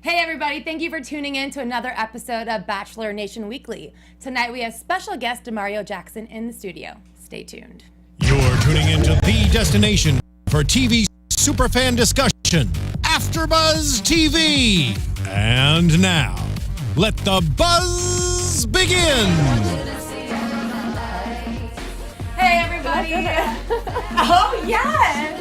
Hey everybody, thank you for tuning in to another episode of Bachelor Nation Weekly. Tonight we have special guest DeMario Jackson in the studio. Stay tuned. You're tuning into the destination for TV superfan discussion, AFTERBUZZ TV. And now, let the buzz begin. Hey everybody. Oh yes.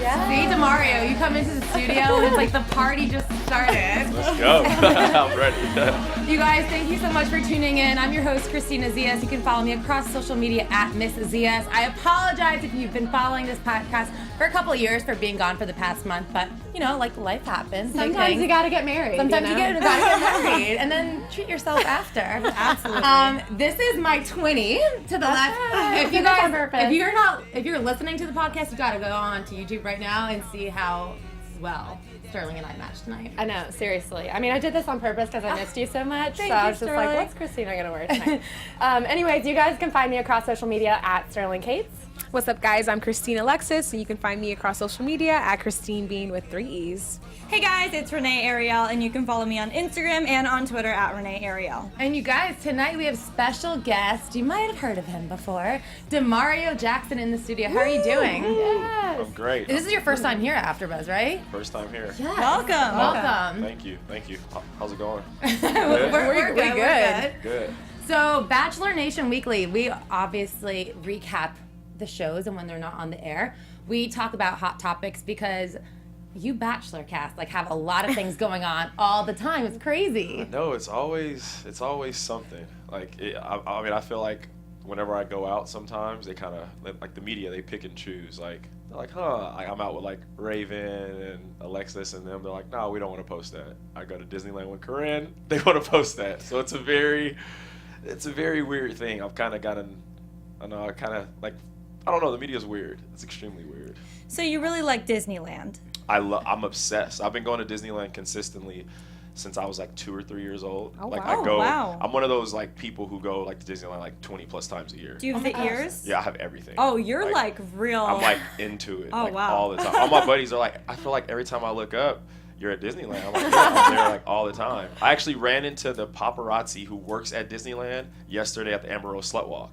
See, DeMario, you come into the studio and it's like the party just started. Let's go. I'm ready. You guys, thank you so much for tuning in. I'm your host, Kristina Zias. You can follow me across social media at Miss Zias. I apologize if you've been following this podcast for a couple of years for being gone for the past month, but you know, like life happens. Sometimes you gotta get married. Sometimes you gotta get married and then treat yourself after. Absolutely. This is my 20 to the left. If you guys, if you're listening to the podcast, you gotta go on to YouTube right now and see how well Sterling and I matched tonight. I know, seriously. I mean, I did this on purpose because I missed you so much. So Thank I you, was just Sterling. like, what's Kristina gonna wear tonight? Anyways, you guys can find me across social media at Sterling Cates. What's up, guys? I'm Kristina Alexis, and you can find me across social media at Christine Bean with 3 E's. Hey guys, it's Renee Ariel, and you can follow me on Instagram and on Twitter at Renee Ariel. And you guys, tonight we have special guest. You might have heard of him before, DeMario Jackson in the studio. How are you doing? Yes. I'm great. This is your first time here at AFTERBUZZ, right? First time here. Yes. Welcome. Welcome. Thank you. How's it going? We're good. good. Good. So, Bachelor Nation Weekly, we obviously recap the shows and when they're not on the air. We talk about hot topics because you Bachelor cast like have a lot of things going on all the time. It's crazy. No, it's always something. Like I mean, I feel like whenever I go out, sometimes they kind of like the media. They pick and choose. Like they're like, I'm out with like Raven and Alexis and them. They're like, no, we don't want to post that. I go to Disneyland with Corinne. They want to post that. So it's a very weird thing. I've kind of gotten, I don't know. The media's weird. It's extremely weird. So you really like Disneyland? I'm obsessed. I've been going to Disneyland consistently since I was like 2 or 3 years old. Oh, like wow. I go. Wow. I'm one of those like people who go like to Disneyland like 20 plus times a year. Do you have the ears? Yeah, I have everything. Oh, you're like real. I'm like into it. Oh, like, wow. all the time. All my buddies are like, I feel like every time I look up, you're at Disneyland. I'm like, yeah, I'm there like all the time. I actually ran into the paparazzi who works at Disneyland yesterday at the Amber Rose Slut Walk.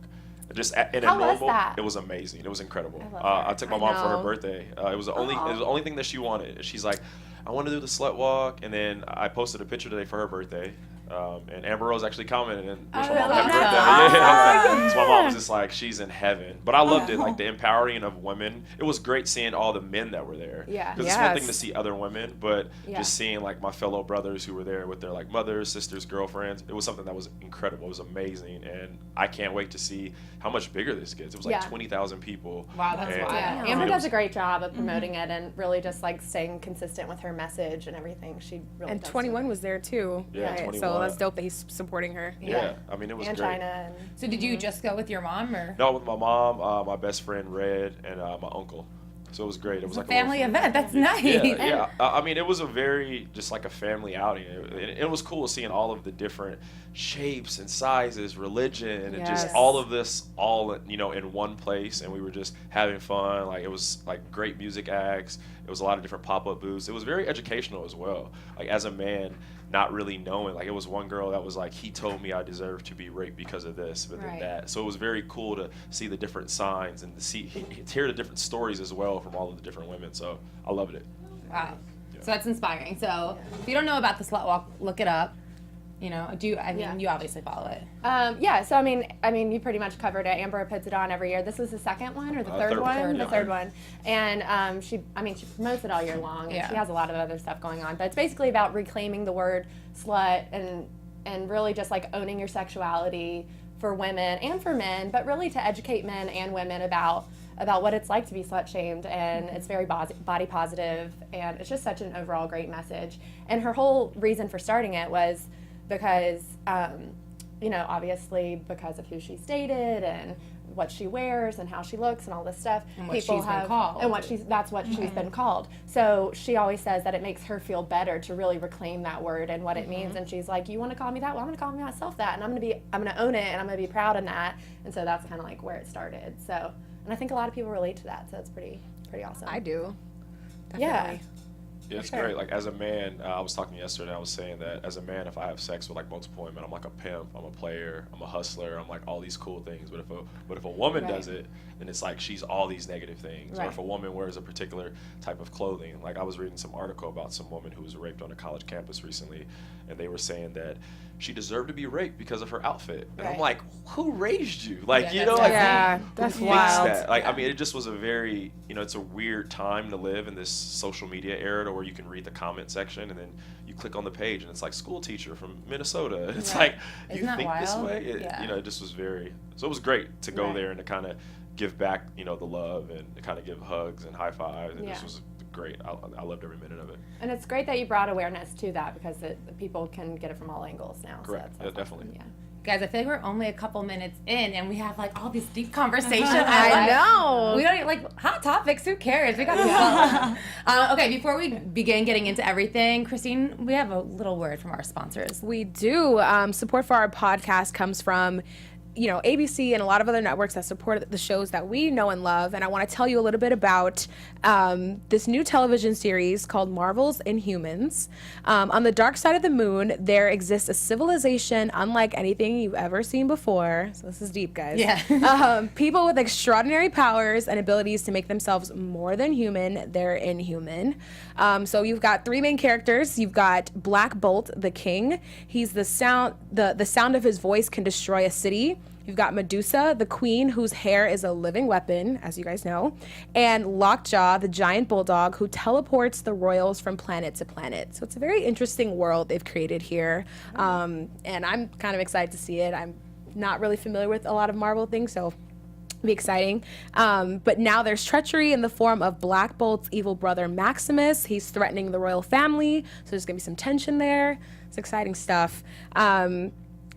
Just in How a normal, was that? it was amazing. It was incredible. I love her. I took my mom for her know. birthday. It was the only thing that she wanted. She's like, I want to do the slut walk, and then I posted a picture today for her birthday. And Amber Rose actually commented and wished my mom happy birthday. Yeah. So my mom was just like, she's in heaven. But I loved it, like the empowering of women. It was great seeing all the men that were there. Yeah. Because it's one thing Yes. to see other women, but Yeah. just seeing like my fellow brothers who were there with their like mothers, sisters, girlfriends. It was something that was incredible. It was amazing, and I can't wait to see how much bigger this gets. It was like Yeah. 20,000 people. Wow, that's and, wild. Yeah. I mean, Amber it does was- a great job of promoting it and really just like staying consistent with her message and everything. She really And does 21 was there too. Yeah, Right, 21. So that's dope that he's supporting her. Yeah, I mean, it was and great. China and So did you just go with your mom or? No, with my mom, my best friend Red, and my uncle. So it was great. It was It's a like family little, event. That's nice. Yeah. I mean, it was a very just like a family outing. It was cool seeing all of the different shapes and sizes, religion, and just Yes. all of this in one place. And we were just having fun. Like it was like great music acts. It was a lot of different pop-up booths. It was very educational as well. Like as a man, not really knowing. Like it was one girl that was like, he told me I deserve to be raped because of this, but then Right. that. So it was very cool to see the different signs and to hear the different stories as well from all of the different women. So I loved it. Wow. Yeah. So that's inspiring. So if you don't know about the slut walk, look it up. You know, Yeah. you obviously follow it. yeah, so I mean, you pretty much covered it. Amber puts it on every year. This was the second one or the third third one? one. The Yeah. third one. And she promotes it all year long. And Yeah. she has a lot of other stuff going on. But it's basically about reclaiming the word slut and really just like owning your sexuality for women and for men, but really to educate men and women about what it's like to be slut shamed, and it's very body positive, and it's just such an overall great message. And her whole reason for starting it was because, obviously because of who she's dated and what she wears and how she looks and all this stuff. And what she's been called. And that's what she's been called. So she always says that it makes her feel better to really reclaim that word and what it means. And she's like, you want to call me that? Well, I'm going to call myself that, and I'm going to own it, and I'm going to be proud in that. And so that's kind of like where it started. So, and I think a lot of people relate to that. So it's pretty awesome. I do. Yeah. Definitely. Yeah, it's great. Like as a man, I was talking yesterday. I was saying that as a man, if I have sex with like multiple women, I'm like a pimp, I'm a player, I'm a hustler, I'm like all these cool things. But if a woman does it, then it's like she's all these negative things. Or if a woman wears a particular type of clothing, like I was reading some article about some woman who was raped on a college campus recently, and they were saying that she deserved to be raped because of her outfit. And I'm like, who raised you? Like, you know, like that's who wild. thinks that? Like, I mean, it just was a very, you know, it's a weird time to live in this social media era where you can read the comment section and then you click on the page and it's like school teacher from Minnesota. It's like, Isn't you that think this wild? way? You know, it just was very, so it was great to go there and to kind of give back, you know, the love and to kind of give hugs and high fives. And this was great. I loved every minute of it. And it's great that you brought awareness to that because people can get it from all angles now. Correct. So that's Definitely. awesome. Yeah. Guys, I feel like we're only a couple minutes in and we have like all these deep conversations. I know. We don't like hot topics. Who cares? We got this. Okay, before we begin getting into everything, Christine, we have a little word from our sponsors. We do. Support for our podcast comes from, you know, ABC and a lot of other networks that support the shows that we know and love. And I want to tell you a little bit about this new television series called Marvel's Inhumans. On the dark side of the moon, there exists a civilization unlike anything you've ever seen before. So this is deep, guys. Yeah. People with extraordinary powers and abilities to make themselves more than human. They're inhuman. So you've got three main characters. You've got Black Bolt, the king. He's the sound of his voice can destroy a city. You've got Medusa, the queen, whose hair is a living weapon, as you guys know, and Lockjaw, the giant bulldog, who teleports the royals from planet to planet. So it's a very interesting world they've created here, and I'm kind of excited to see it. I'm not really familiar with a lot of Marvel things, so it'll be exciting. But now there's treachery in the form of Black Bolt's evil brother Maximus. He's threatening the royal family, so there's gonna be some tension there. It's exciting stuff.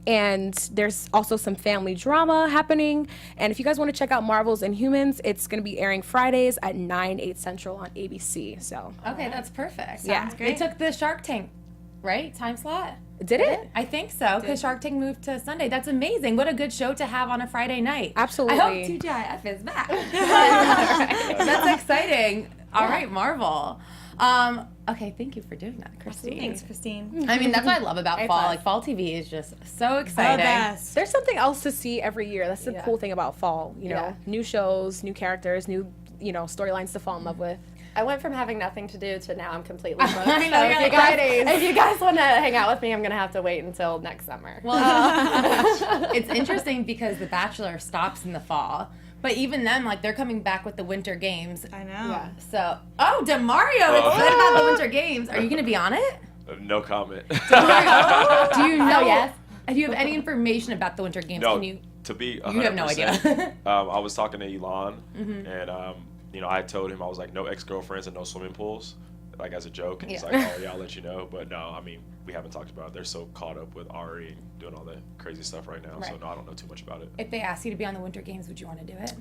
And there's also some family drama happening. And if you guys want to check out Marvel's Inhumans, it's going to be airing Fridays at 9/8 Central on ABC. So Okay, that's perfect. Yeah. Sounds great. They took the Shark Tank, right? Time slot? did it? I think so, because Shark Tank moved to Sunday. That's amazing. What a good show to have on a Friday night. Absolutely. I hope TGIF is back. That's exciting. All right, Marvel. Okay, thank you for doing that, Christine. Thanks, Christine. I mean, that's what I love about fall. Like, fall TV is just so exciting. The best. There's something else to see every year. That's the cool thing about fall. You know, Yeah. new shows, new characters, new, you know, storylines to fall in love with. I went from having nothing to do to now I'm completely booked. I know, So you're like, if you guys want to hang out with me, I'm gonna have to wait until next summer. Well, it's interesting because The Bachelor stops in the fall. But even then, like, they're coming back with the Winter Games. I know. Yeah. So, DeMario excited about the Winter Games. Are you going to be on it? No comment. Do you know? yes. Do you have any information about the Winter Games? No, Can you? to be 100%, You have no idea. I was talking to Elon, and you know, I told him, I was like, no ex-girlfriends and no swimming pools, like as a joke. And he's like, oh yeah, I'll let you know. But no, I mean, we haven't talked about it. They're so caught up with Ari and doing all the crazy stuff right now. So Right. no, I don't know too much about it. If they asked you to be on the Winter Games, would you want to do it?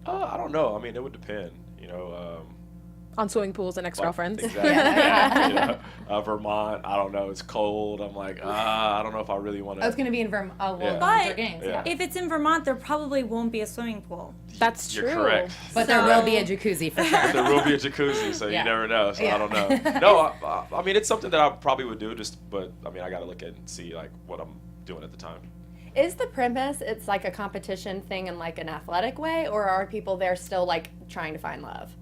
I don't know. I mean, it would depend. You know. On swimming pools and ex-girlfriends. Exactly. You know, Vermont, I don't know. It's cold. I'm like, I don't know if I really want to. I was going to be in Winter But Games. Yeah. if it's in Vermont, there probably won't be a swimming pool. That's You're true. correct. But there will be a jacuzzi for sure. There will be a jacuzzi, so Yeah. you never know. So Yeah. I don't know. No, I mean, it's something that I probably would do. But I mean, I got to look at and see like what I'm doing at the time. Is the premise it's like a competition thing in like an athletic way, or are people there still like trying to find love?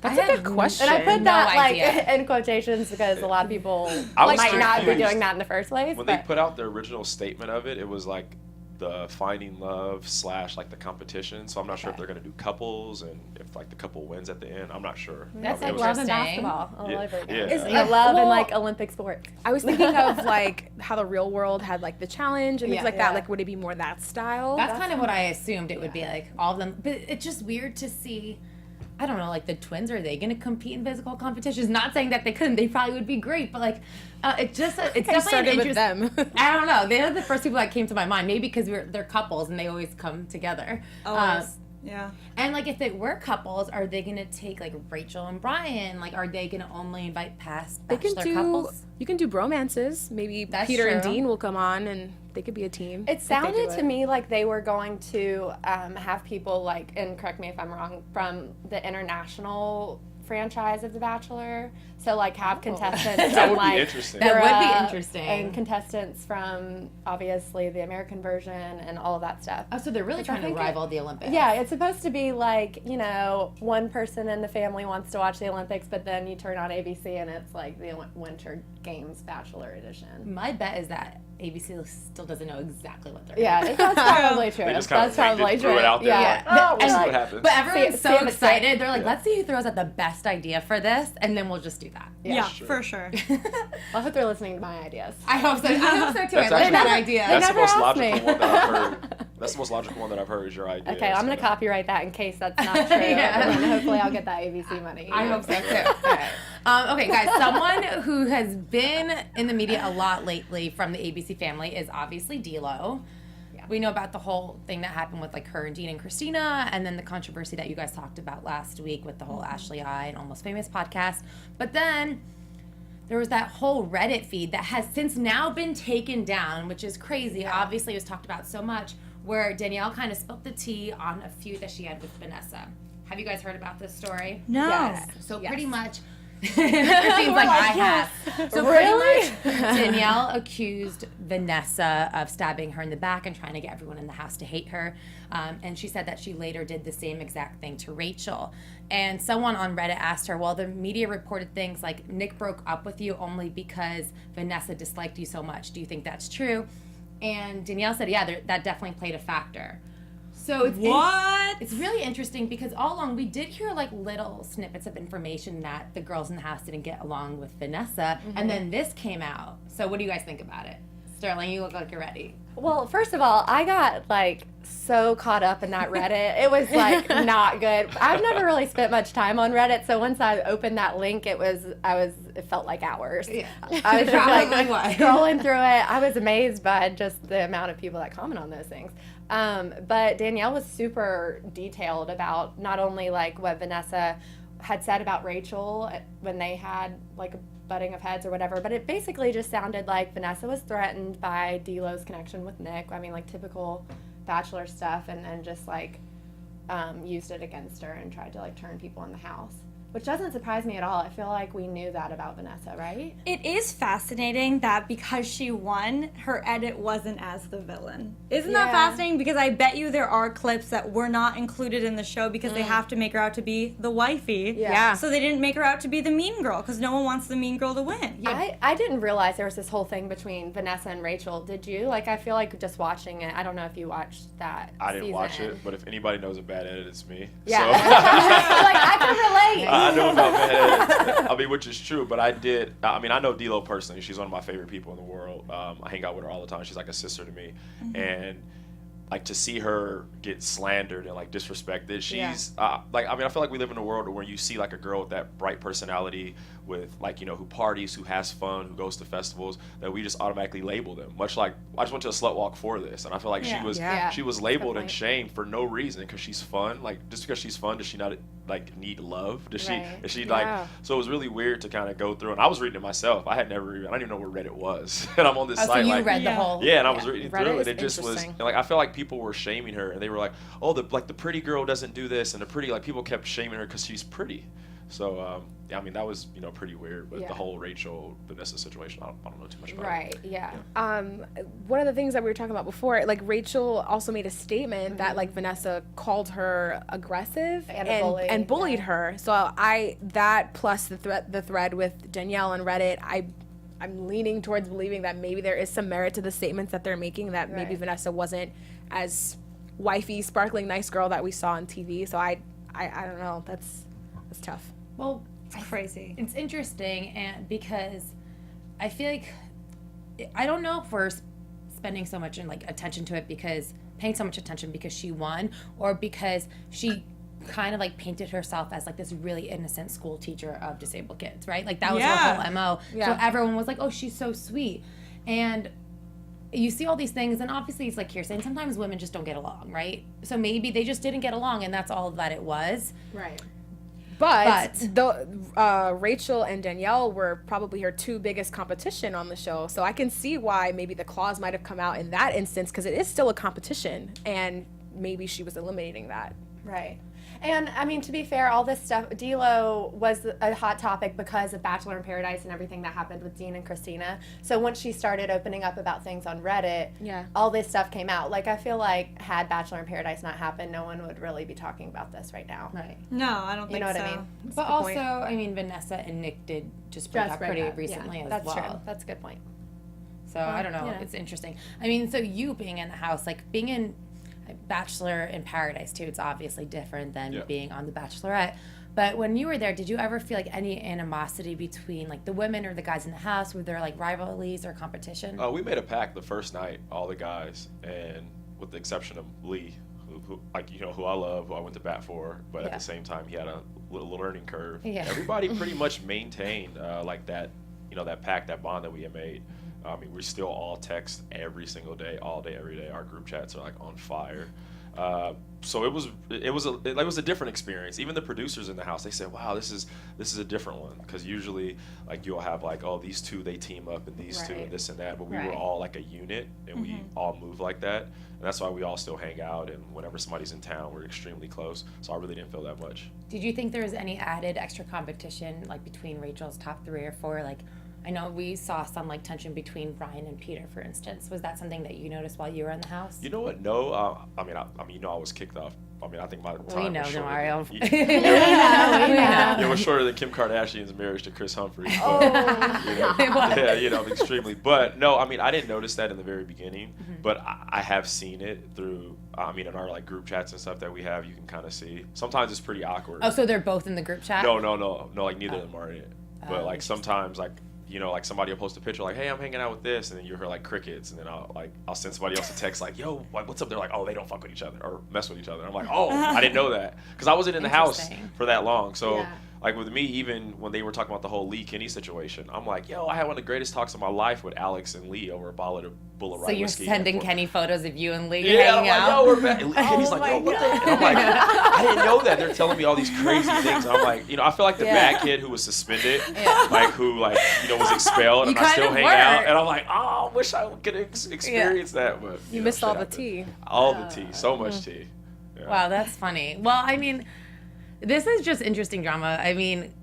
That's a good question. And I put that No like idea. in quotations because a lot of people I was might not be confused. doing that in the first place. When they But put out the original statement of it, it was like the finding love / like the competition. So I'm not sure if they're gonna do couples and if like the couple wins at the end. I'm not sure. That's I mean, like it was- love and Interesting. basketball all Yeah, over again. yeah. It's love and like Olympic sports. I was thinking of like how the real world had like the challenge and things Yeah. like that. Yeah. Like, would it be more that style? That's kind of what I assumed it would be like, all of them. But it's just weird to see, I don't know, like the twins, are they going to compete in physical competitions? Not saying that they couldn't, they probably would be great, but like, it's definitely an started with interest. them. I don't know. They're the first people that came to my mind, maybe because they're couples and they always come together. Yeah. And like, if they were couples, are they going to take like Rachel and Brian? Like, are they going to only invite past They can Bachelor do. couples? You can do bromances. Maybe That's Peter and true. Dean will come on, and they could be a team. It if they sounded do to it. me like they were going to have people like, and correct me if I'm wrong, from the international franchise of The Bachelor. So like have contestants That from would be like interesting. That would be Europe interesting. and contestants from obviously the American version and all of that stuff. Oh, so they're really Which I trying to think rival the Olympics. Yeah, it's supposed to be like, you know, one person in the family wants to watch the Olympics, but then you turn on ABC and it's like the Winter Games Bachelor edition. My bet is that ABC still doesn't know exactly what they're Yeah, doing. that's probably true. They just kind That's of probably threw true. it out there. Yeah. Like, oh, we'll And see like- what happens. But everyone's See so if it's excited. They're like, Yeah. let's see who throws out the best idea for this, and then we'll just do that. Yeah, Sure. for sure. I hope they're listening to my ideas. I hope so. I hope so too. I That's like actually that idea. that's the never most asked logical me. one that I've heard. That's the most logical one that I've heard is your idea. Okay, I'm going to So- copyright that in case that's not true. Yeah. And then hopefully I'll get that ABC money. I hope so too. Okay, guys, someone who has been in the media a lot lately from the ABC family is obviously D-Lo. We know about the whole thing that happened with like her and Dean and Kristina, and then the controversy that you guys talked about last week with the whole Ashley I and Almost Famous podcast. But then there was that whole Reddit feed that has since now been taken down, which is crazy. Obviously, it was talked about so much, where Danielle kind of spilled the tea on a feud that she had with Vanessa. Have you guys heard about this story? No. Yes. So Yes. pretty much, it seems like I have. So Really? pretty much, Danielle accused Vanessa of stabbing her in the back and trying to get everyone in the house to hate her. And she said that she later did the same exact thing to Rachel. And someone on Reddit asked her, well, the media reported things like Nick broke up with you only because Vanessa disliked you so much. Do you think that's true? And Danielle said, yeah, that definitely played a factor. So it's What? it's really interesting because all along we did hear like little snippets of information that the girls in the house didn't get along with Vanessa, and then this came out. So what do you guys think about it? Sterling, you look like you're ready. Well, first of all, I got like so caught up in that Reddit. It was like not good. I've never really spent much time on Reddit, so once I opened that link, it felt like hours. Yeah. I was just like Probably. scrolling through it. I was amazed by just the amount of people that comment on those things. But Danielle was super detailed about not only like what Vanessa had said about Rachel when they had like a butting of heads or whatever, but it basically just sounded like Vanessa was threatened by D-Lo's connection with Nick. I mean, like typical Bachelor stuff, and just like used it against her and tried to like turn people in the house. Which doesn't surprise me at all. I feel like we knew that about Vanessa, right? It is fascinating that because she won, her edit wasn't as the villain. Isn't that Yeah. fascinating? Because I bet you there are clips that were not included in the show because they have to make her out to be the wifey. Yeah. So they didn't make her out to be the mean girl because no one wants the mean girl to win. I didn't realize there was this whole thing between Vanessa and Rachel. Did you? Like, I feel like just watching it, I don't know if you watched that I didn't watch season. it, but if anybody knows a bad edit, it's me. Yeah. So. Like, I can relate. I know about bad. I mean, which is true, but I did. I mean, I know D-Lo personally. She's one of my favorite people in the world. I hang out with her all the time. She's like a sister to me, and like to see her get slandered and like disrespected. She's like, I mean, I feel like we live in a world where you see like a girl with that bright personality, with like, you know, who parties, who has fun, who goes to festivals, that we just automatically label them. Much like I just went to a slut walk for this, and I feel like Yeah. she was labeled Good and point. shamed for no reason because she's fun. Like, just because she's fun, does she not like need love? Does Right. she? Is she Yeah. like? So it was really weird to kind of go through, and I was reading it myself. I didn't even know where Reddit was, and I'm on this Oh, so site you like. read the Yeah. whole. Yeah, and I was reading Reddit through is it. It just was, interesting. and like I feel like people were shaming her, and they were like, "Oh, the pretty girl doesn't do this," and the pretty, like, people kept shaming her because she's pretty. So yeah, I mean, that was, you know, pretty weird. But Yeah. the whole Rachel Vanessa situation, I don't know too much about. Right, yeah. One of the things that we were talking about before, like Rachel also made a statement that like Vanessa called her aggressive And a bully, and bullied yeah. her. So that plus the thread with Danielle on Reddit, I'm leaning towards believing that maybe there is some merit to the statements that they're making, that maybe Right. Vanessa wasn't as wifey, sparkling, nice girl that we saw on TV. So I don't know. That's tough. Well, It's crazy. it's interesting, and because I feel like I don't know if we're spending so much attention to it because paying so much attention because she won, or because she kind of like painted herself as like this really innocent school teacher of disabled kids, right? Like that was Yeah. her whole MO. Yeah. So everyone was like, "Oh, she's so sweet," and you see all these things, and obviously it's like you're saying, sometimes women just don't get along, right? So maybe they just didn't get along, and that's all that it was. Right. But Rachel and Danielle were probably her two biggest competition on the show. So I can see why maybe the clause might have come out in that instance, because it is still a competition, and maybe she was eliminating that. Right. And I mean, to be fair, all this stuff, D-Lo was a hot topic because of Bachelor in Paradise and everything that happened with Dean and Kristina. So once she started opening up about things on Reddit, all this stuff came out. Like, I feel like had Bachelor in Paradise not happened, no one would really be talking about this right now. Right. No, I don't think so. You know what I mean? But also, I mean, Vanessa and Nick did just break up pretty recently as that's well. True. That's a good point. So I don't know. It's interesting. I mean, so you being in the house, like being in Bachelor in Paradise too, it's obviously different than being on The Bachelorette. But when you were there, did you ever feel like any animosity between like the women or the guys in the house? Were there like rivalries or competition? We made a pact the first night, all the guys, and with the exception of Lee, who like who I love, who I went to bat for, but at the same time he had a little learning curve. Everybody pretty much maintained like that, that pact, that bond that we had made. I mean, we still all text every single day, all day, every day. Our group chats are like on fire. So it was a different experience. Even the producers in the house, they said, "Wow, this is a different one," because usually like you'll have like, "Oh, these two they team up and these two and this and that," but we were all like a unit and we all move like that, and that's why we all still hang out. And whenever somebody's in town, we're extremely close. So I really didn't feel that much. Did you think there was any added extra competition like between Rachel's top 3 or 4? Like, I know we saw some like tension between Ryan and Peter, for instance. Was that something that you noticed while you were in the house? You know what? No. I mean, I was kicked off. I mean, I think my time was shorter. DeMario. We know. It was shorter than Kim Kardashian's marriage to Chris Humphrey. Extremely. But no, I mean, I didn't notice that in the very beginning, but I have seen it through. I mean, in our like group chats and stuff that we have, you can kind of see. Sometimes it's pretty awkward. Oh, so they're both in the group chat? No. Like neither of them are in it. But like sometimes like. Like somebody will post a picture like, "Hey, I'm hanging out with this," and then you hear like crickets, and then I'll send somebody else a text like, "Yo, like, what's up?" They're like, "Oh, they don't fuck with each other or mess with each other." I'm like, "Oh, I didn't know that," because I wasn't in the house for that long. So like with me, even when they were talking about the whole Lee Kenny situation, I'm like, "Yo, I had one of the greatest talks of my life with Alex and Lee over a bottle of rye whiskey." So you're sending Kenny photos of you and Lee hanging out? I'm like, "Yo, we're back." And Kenny's like, "Yo, what the?" And I'm like, I didn't know that. They're telling me all these crazy things. And I'm like, I feel like the bad kid who was suspended, like who like was expelled, and I still hang out. And I'm like, oh, I wish I could experience that, but you missed all the tea. All the tea, so much tea. Yeah. Wow, that's funny. Well, I mean, this is just interesting drama. I mean,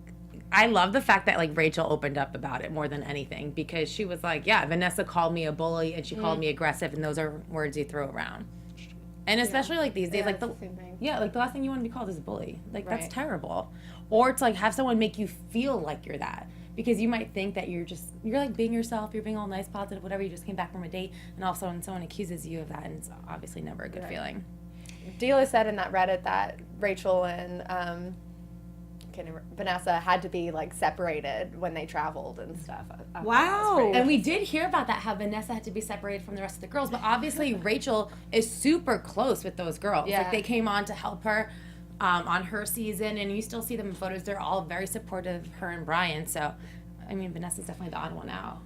I love the fact that like Rachel opened up about it more than anything, because she was like, yeah, Vanessa called me a bully and she called me aggressive, and those are words you throw around. And especially like these days, like the last thing you want to be called is a bully. Like that's terrible. Or to like have someone make you feel like you're that, because you might think that you're like being yourself, you're being all nice, positive, whatever. You just came back from a date, and all of a sudden someone accuses you of that, and it's obviously never a good feeling. Dila said in that Reddit that Rachel and Vanessa had to be like separated when they traveled and stuff. Wow. And we did hear about that, how Vanessa had to be separated from the rest of the girls, but obviously Rachel is super close with those girls. Like they came on to help her on her season, and you still see them in photos. They're all very supportive of her and Brian. So, I mean, Vanessa's definitely the odd one out.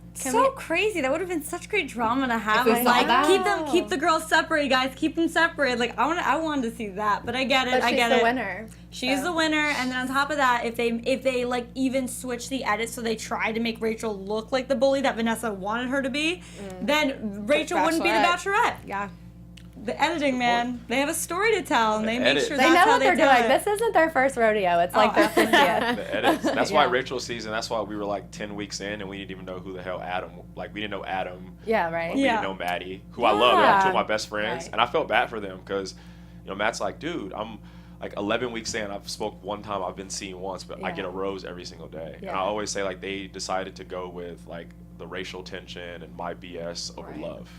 Crazy. That would have been such great drama to have. Like, keep the girls separated, guys. Keep them separated. Like I wanted to see that, but I get it. But she's the winner. She's the winner, and then on top of that, if they like even switch the edit so they try to make Rachel look like the bully that Vanessa wanted her to be, then Rachel wouldn't be the Bachelorette. Yeah. The editing, man. They have a story to tell, and they make sure they that's know how what they they're do doing. it. This isn't their first rodeo. It's like their 50th. The edits. That's why Rachel's season. That's why we were like 10 weeks in, and we didn't even know who the hell Adam. Like we didn't know Adam. Yeah, right. We didn't know Maddie, who I love. They're two of my best friends, and I felt bad for them because, Matt's like, dude, I'm like 11 weeks in. I've spoke one time. I've been seen once, but I get a rose every single day. And I always say like they decided to go with like the racial tension and my BS over love.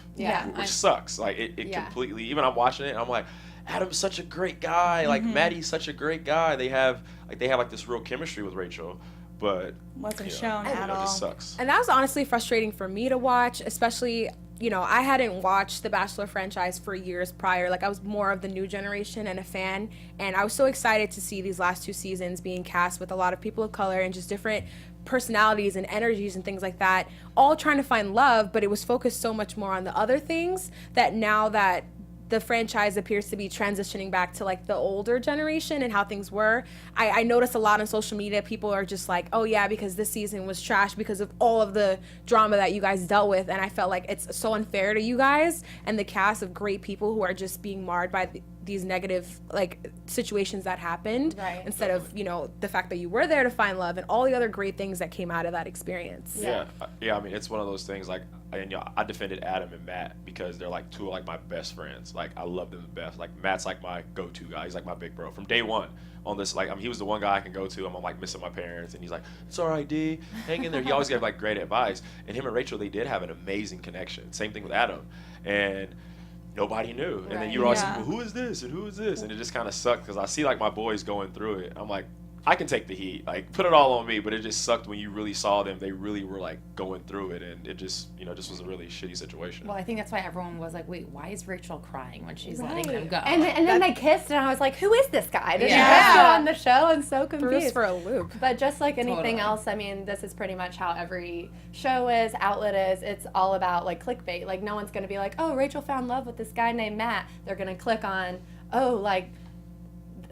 Which sucks. Like it completely. Even I'm watching it, and I'm like, Adam's such a great guy. Like Maddie's such a great guy. They have like this real chemistry with Rachel, but wasn't shown at all. It just sucks. And that was honestly frustrating for me to watch, especially. I hadn't watched the Bachelor franchise for years prior. Like, I was more of the new generation and a fan. And I was so excited to see these last 2 seasons being cast with a lot of people of color and just different personalities and energies and things like that, all trying to find love, but it was focused so much more on the other things that now that the franchise appears to be transitioning back to like the older generation and how things were. I noticed a lot on social media, people are just like, oh yeah, because this season was trash because of all of the drama that you guys dealt with. And I felt like it's so unfair to you guys and the cast of great people who are just being marred by these negative like situations that happened, Right. instead of, you know, the fact that you were there to find love and all the other great things that came out of that experience. Yeah. I mean, it's one of those things. Like, and I defended Adam and Matt because they're like two of like my best friends. Like, I love them the best. Like, Matt's like my go-to guy. He's like my big bro from day one. On this, like, I mean, he was the one guy I can go to. I'm like missing my parents, and he's like, "It's all right, D, hang in there." He always gave like great advice. And him and Rachel, they did have an amazing connection. Same thing with Adam, and nobody knew. And then you were always like, well, who is this and who is this? And it just kind of sucked because I see like my boys going through it. I'm like, I can take the heat, like put it all on me, but it just sucked when you really saw them. They really were like going through it, and it just, you know, just was a really shitty situation. Well, I think that's why everyone was like, wait, why is Rachel crying when she's letting them go? And then they kissed, and I was like, who is this guy? Did Yeah. he just go on the show? And so Threw us confused. for a loop. But just like anything Totally. else, I mean, this is pretty much how every show is, outlet is. It's all about like clickbait. Like, no one's going to be like, oh, Rachel found love with this guy named Matt. They're going to click on, oh, like,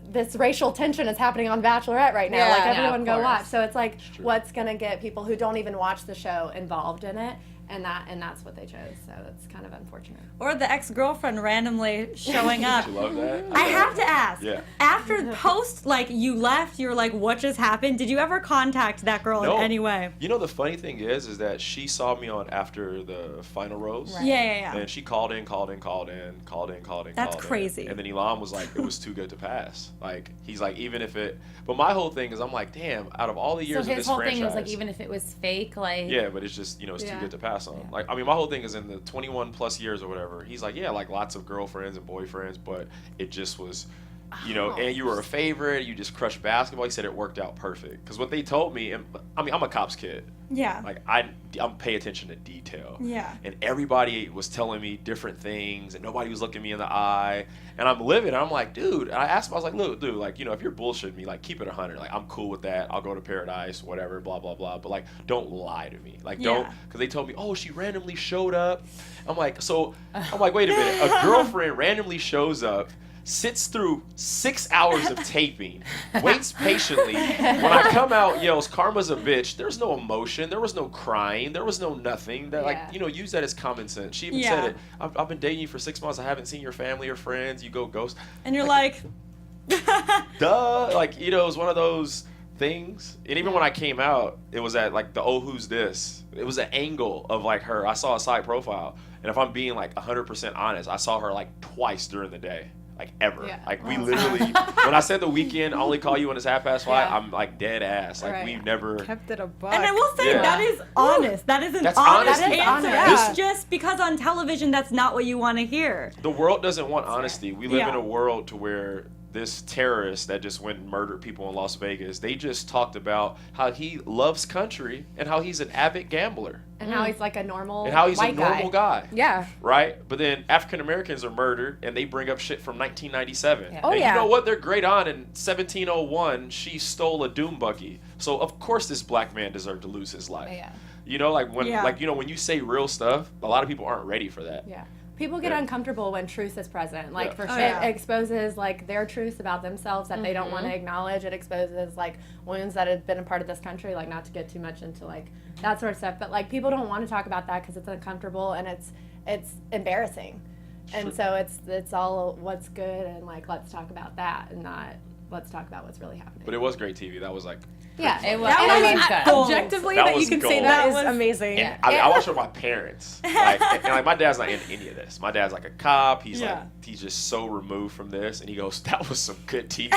this racial tension is happening on Bachelorette right now. Yeah. Like, Yeah, everyone of go course. watch. So it's like, true. what's going to get people who don't even watch the show involved in it? And that's what they chose. So it's kind of unfortunate. Or the ex-girlfriend randomly showing up. You love that? I have to ask. Yeah. After post, like, you left, you were like, what just happened? Did you ever contact that girl No. in any way? You know, the funny thing is that she saw me on after the final rose. Right. Yeah. And she called in. That's crazy. And then Elam was like, it was too good to pass. Like, he's like, even if it. But my whole thing is, I'm like, damn, out of all the So years of his this whole franchise. thing was like, even if it was fake, like. Yeah, but it's just, you know, it's too Yeah. good to pass on. Like, I mean, my whole thing is in the 21 plus years or whatever. He's like, yeah, like lots of girlfriends and boyfriends, but it just was, you know, Oh. and you were a favorite. You just crushed basketball. He said it worked out perfect. Because what they told me, and I mean, I'm a cop's kid. Yeah. Like, I'm pay attention to detail. Yeah. And everybody was telling me different things, and nobody was looking me in the eye. And I'm living, and I'm like, dude. And I asked him, I was like, look, dude, like, you know, if you're bullshitting me, like, keep it 100. Like, I'm cool with that. I'll go to paradise, whatever, blah, blah, blah. But, like, don't lie to me. Like, don't, Yeah. because they told me, oh, she randomly showed up. I'm like, wait a minute. A girlfriend randomly shows up, sits through 6 hours of taping, waits patiently. When I come out, yells, "Karma's a bitch." There's no emotion. There was no crying. There was no nothing. That, like, Yeah. you know, use that as common sense. She even Yeah. said it. I've been dating you for 6 months. I haven't seen your family or friends. You go ghost. And you're like, Duh. Like, you know, it was one of those things. And even when I came out, it was at like the "Oh, who's this?" It was an angle of like her. I saw a side profile, and if I'm being like 100% honest, I saw her like twice during the day. Like, ever. Yeah. Like, we literally, when I said the weekend, I only call you when it's 5:30, Yeah. I'm like dead ass. Like, Right. we've never. Kept it a buck. and I will say Yeah. that is honest. That is an That's honest honesty. answer. That is honest. It's just because on television, that's not what you want to hear. The world doesn't want honesty. We live Yeah. in a world to where this terrorist that just went and murdered people in Las Vegas, they just talked about how he loves country and how he's an avid gambler And how he's like a normal and how he's a white normal guy. Yeah. Right? But then African Americans are murdered and they bring up shit from 1997. Yeah. Oh, and yeah. you know what? Their great aunt in 1701, she stole a doom buggy. So of course this black man deserved to lose his life. Yeah. You know, like when Yeah. like you know when you say real stuff, a lot of people aren't ready for that. Yeah. People get Yeah. uncomfortable when truth is present. Like, Yeah. for Oh, sure, yeah. it exposes like their truths about themselves that they don't want to acknowledge. It exposes like wounds that have been a part of this country. Like, not to get too much into like that sort of stuff, but like people don't want to talk about that because it's uncomfortable and it's embarrassing. And so it's all what's good and like let's talk about that and not let's talk about what's really happening. But it was great TV. That was like Yeah, it was. That It was was good. gold. Objectively, That that, you was can say gold. that That is was- amazing. Yeah. I watched it with my parents. Like, and like my dad's not in any of this. My dad's like a cop. He's Yeah. like he's just so removed from this, and he goes, "That was some good TV."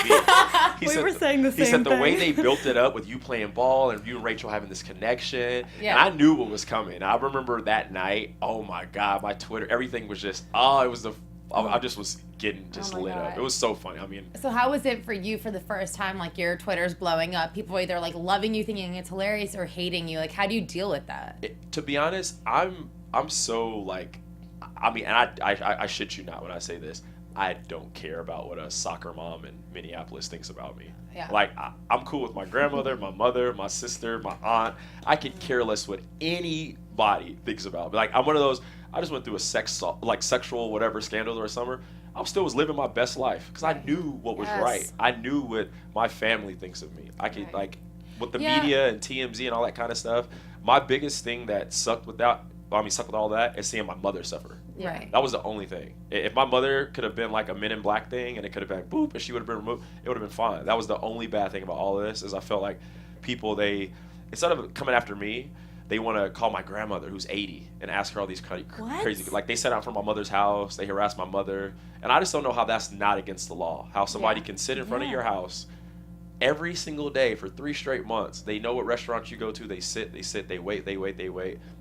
He We said were saying the He same said the way thing. they built it up with you playing ball and you and Rachel having this connection, Yeah. and I knew what was coming. I remember that night. Oh my God, my Twitter, everything was just it was the. I just was getting just my lit up. God. It was so funny. I mean, So how was it for you for the first time? Like, your Twitter's blowing up. People either like loving you, thinking it's hilarious, or hating you. Like, how do you deal with that? to be honest, I'm so like, I mean, and I shit you not when I say this. I don't care about what a soccer mom in Minneapolis thinks about me. Yeah. Like, I'm cool with my grandmother, my mother, my sister, my aunt. I could care less what anybody thinks about me. Like, I'm one of those. I just went through a sexual whatever scandal over summer. I still was living my best life because I knew what was Yes. right. I knew what my family thinks of me. I could Right. like with the Yeah. media and TMZ and all that kind of stuff. My biggest thing that sucked with that stuck with all that, is seeing my mother suffer. Right. That was the only thing. If my mother could have been like a Men in Black thing, and it could have been boop, and she would have been removed, it would have been fine. That was the only bad thing about all of this, is I felt like people, they, instead of coming after me, they want to call my grandmother, who's 80, and ask her all these crazy, like they set out for my mother's house, they harassed my mother, and I just don't know how that's not against the law. How somebody can sit in front of your house every single day for 3 straight months. They know what restaurants you go to. They sit, they wait,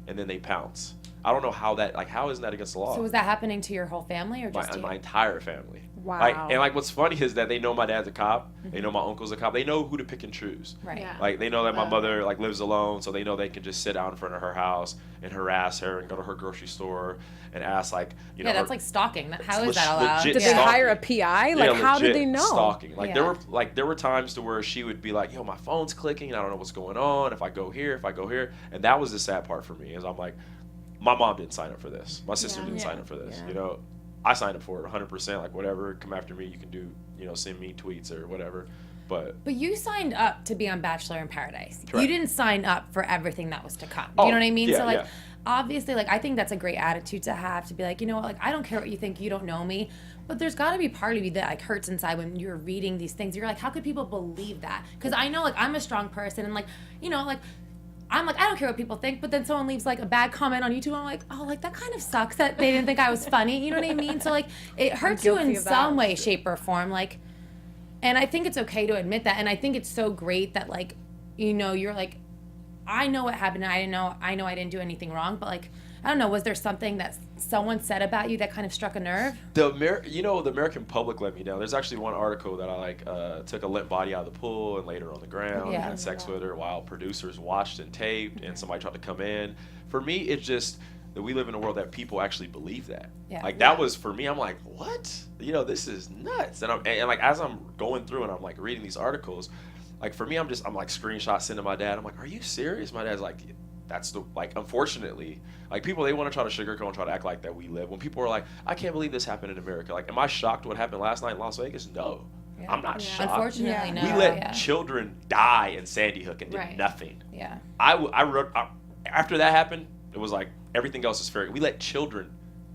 and then they pounce. I don't know how that, like, how isn't that against the law? So was that happening to your whole family or just my entire family? Wow. Like, and like, what's funny is that they know my dad's a cop. They know my uncle's a cop. They know who to pick and choose. Right. Yeah. Like, they know that my mother like lives alone, so they know they can just sit out in front of her house and harass her and go to her grocery store and ask, like, you know. Yeah, that's like stalking. How is that allowed? legit Did they stalking. hire a PI? Like, how did legit they know? Stalking. Like, Yeah. there were times to where she would be like, yo, my phone's clicking, and I don't know what's going on. If I go here, and that was the sad part for me, is I'm like, my mom didn't sign up for this. My sister didn't sign up for this. You know, I signed up for it 100%. Like, whatever, come after me, you can do, you know, send me tweets or whatever. But you signed up to be on Bachelor in Paradise. Correct. You didn't sign up for everything that was to come. Oh, You know what I mean? yeah, So like, yeah. obviously, like, I think that's a great attitude to have, to be like, you know what, like, I don't care what you think, you don't know me. But there's got to be part of you that like hurts inside when you're reading these things. You're like, how could people believe that? Because I know, like, I'm a strong person, and like, you know, like, I'm like, I don't care what people think, but then someone leaves like a bad comment on YouTube, and I'm like, oh, like, that kind of sucks that they didn't think I was funny. You know what I mean? So like, it hurts you in guilty of that. some way, shape, or form. Like, and I think it's okay to admit that. And I think it's so great that, like, you know, you're like, I know what happened. And I know I didn't do anything wrong, but like, I don't know, was there something that someone said about you that kind of struck a nerve? the American public let me down. There's actually one article that I like took a limp body out of the pool and laid her on the ground and had sex with her while producers watched and taped, and somebody tried to come in. For me, it's just that we live in a world that people actually believe that. Yeah. Like, that was, for me, I'm like, what? You know, this is nuts. And like, as I'm going through and I'm like reading these articles, like, for me, I'm like screenshot sending my dad. I'm like, are you serious? My dad's like, that's the, like, unfortunately, like, people, they want to try to sugarcoat and try to act like that we live. When people are like, I can't believe this happened in America. Like, am I shocked what happened last night in Las Vegas? No. Yeah. I'm not shocked. Unfortunately, no. We let children die in Sandy Hook and did nothing. Yeah. I wrote, after that happened, it was like, everything else is fair. We let children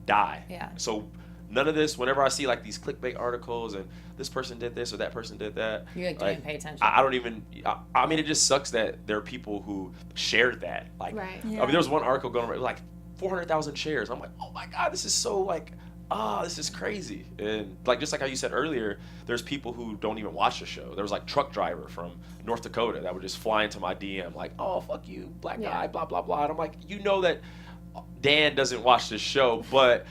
die. Yeah. So none of this, whenever I see like these clickbait articles and this person did this or that person did that, You like, don't even pay attention. I don't even, I mean, it just sucks that there are people who shared that. Like, Right. I mean, there was one article going around, like 400,000 shares. I'm like, oh my God, this is so like, this is crazy. And like, just like how you said earlier, there's people who don't even watch the show. There was like truck driver from North Dakota that would just fly into my DM like, oh, fuck you, black guy, blah, blah, blah. And I'm like, you know that Dan doesn't watch this show, but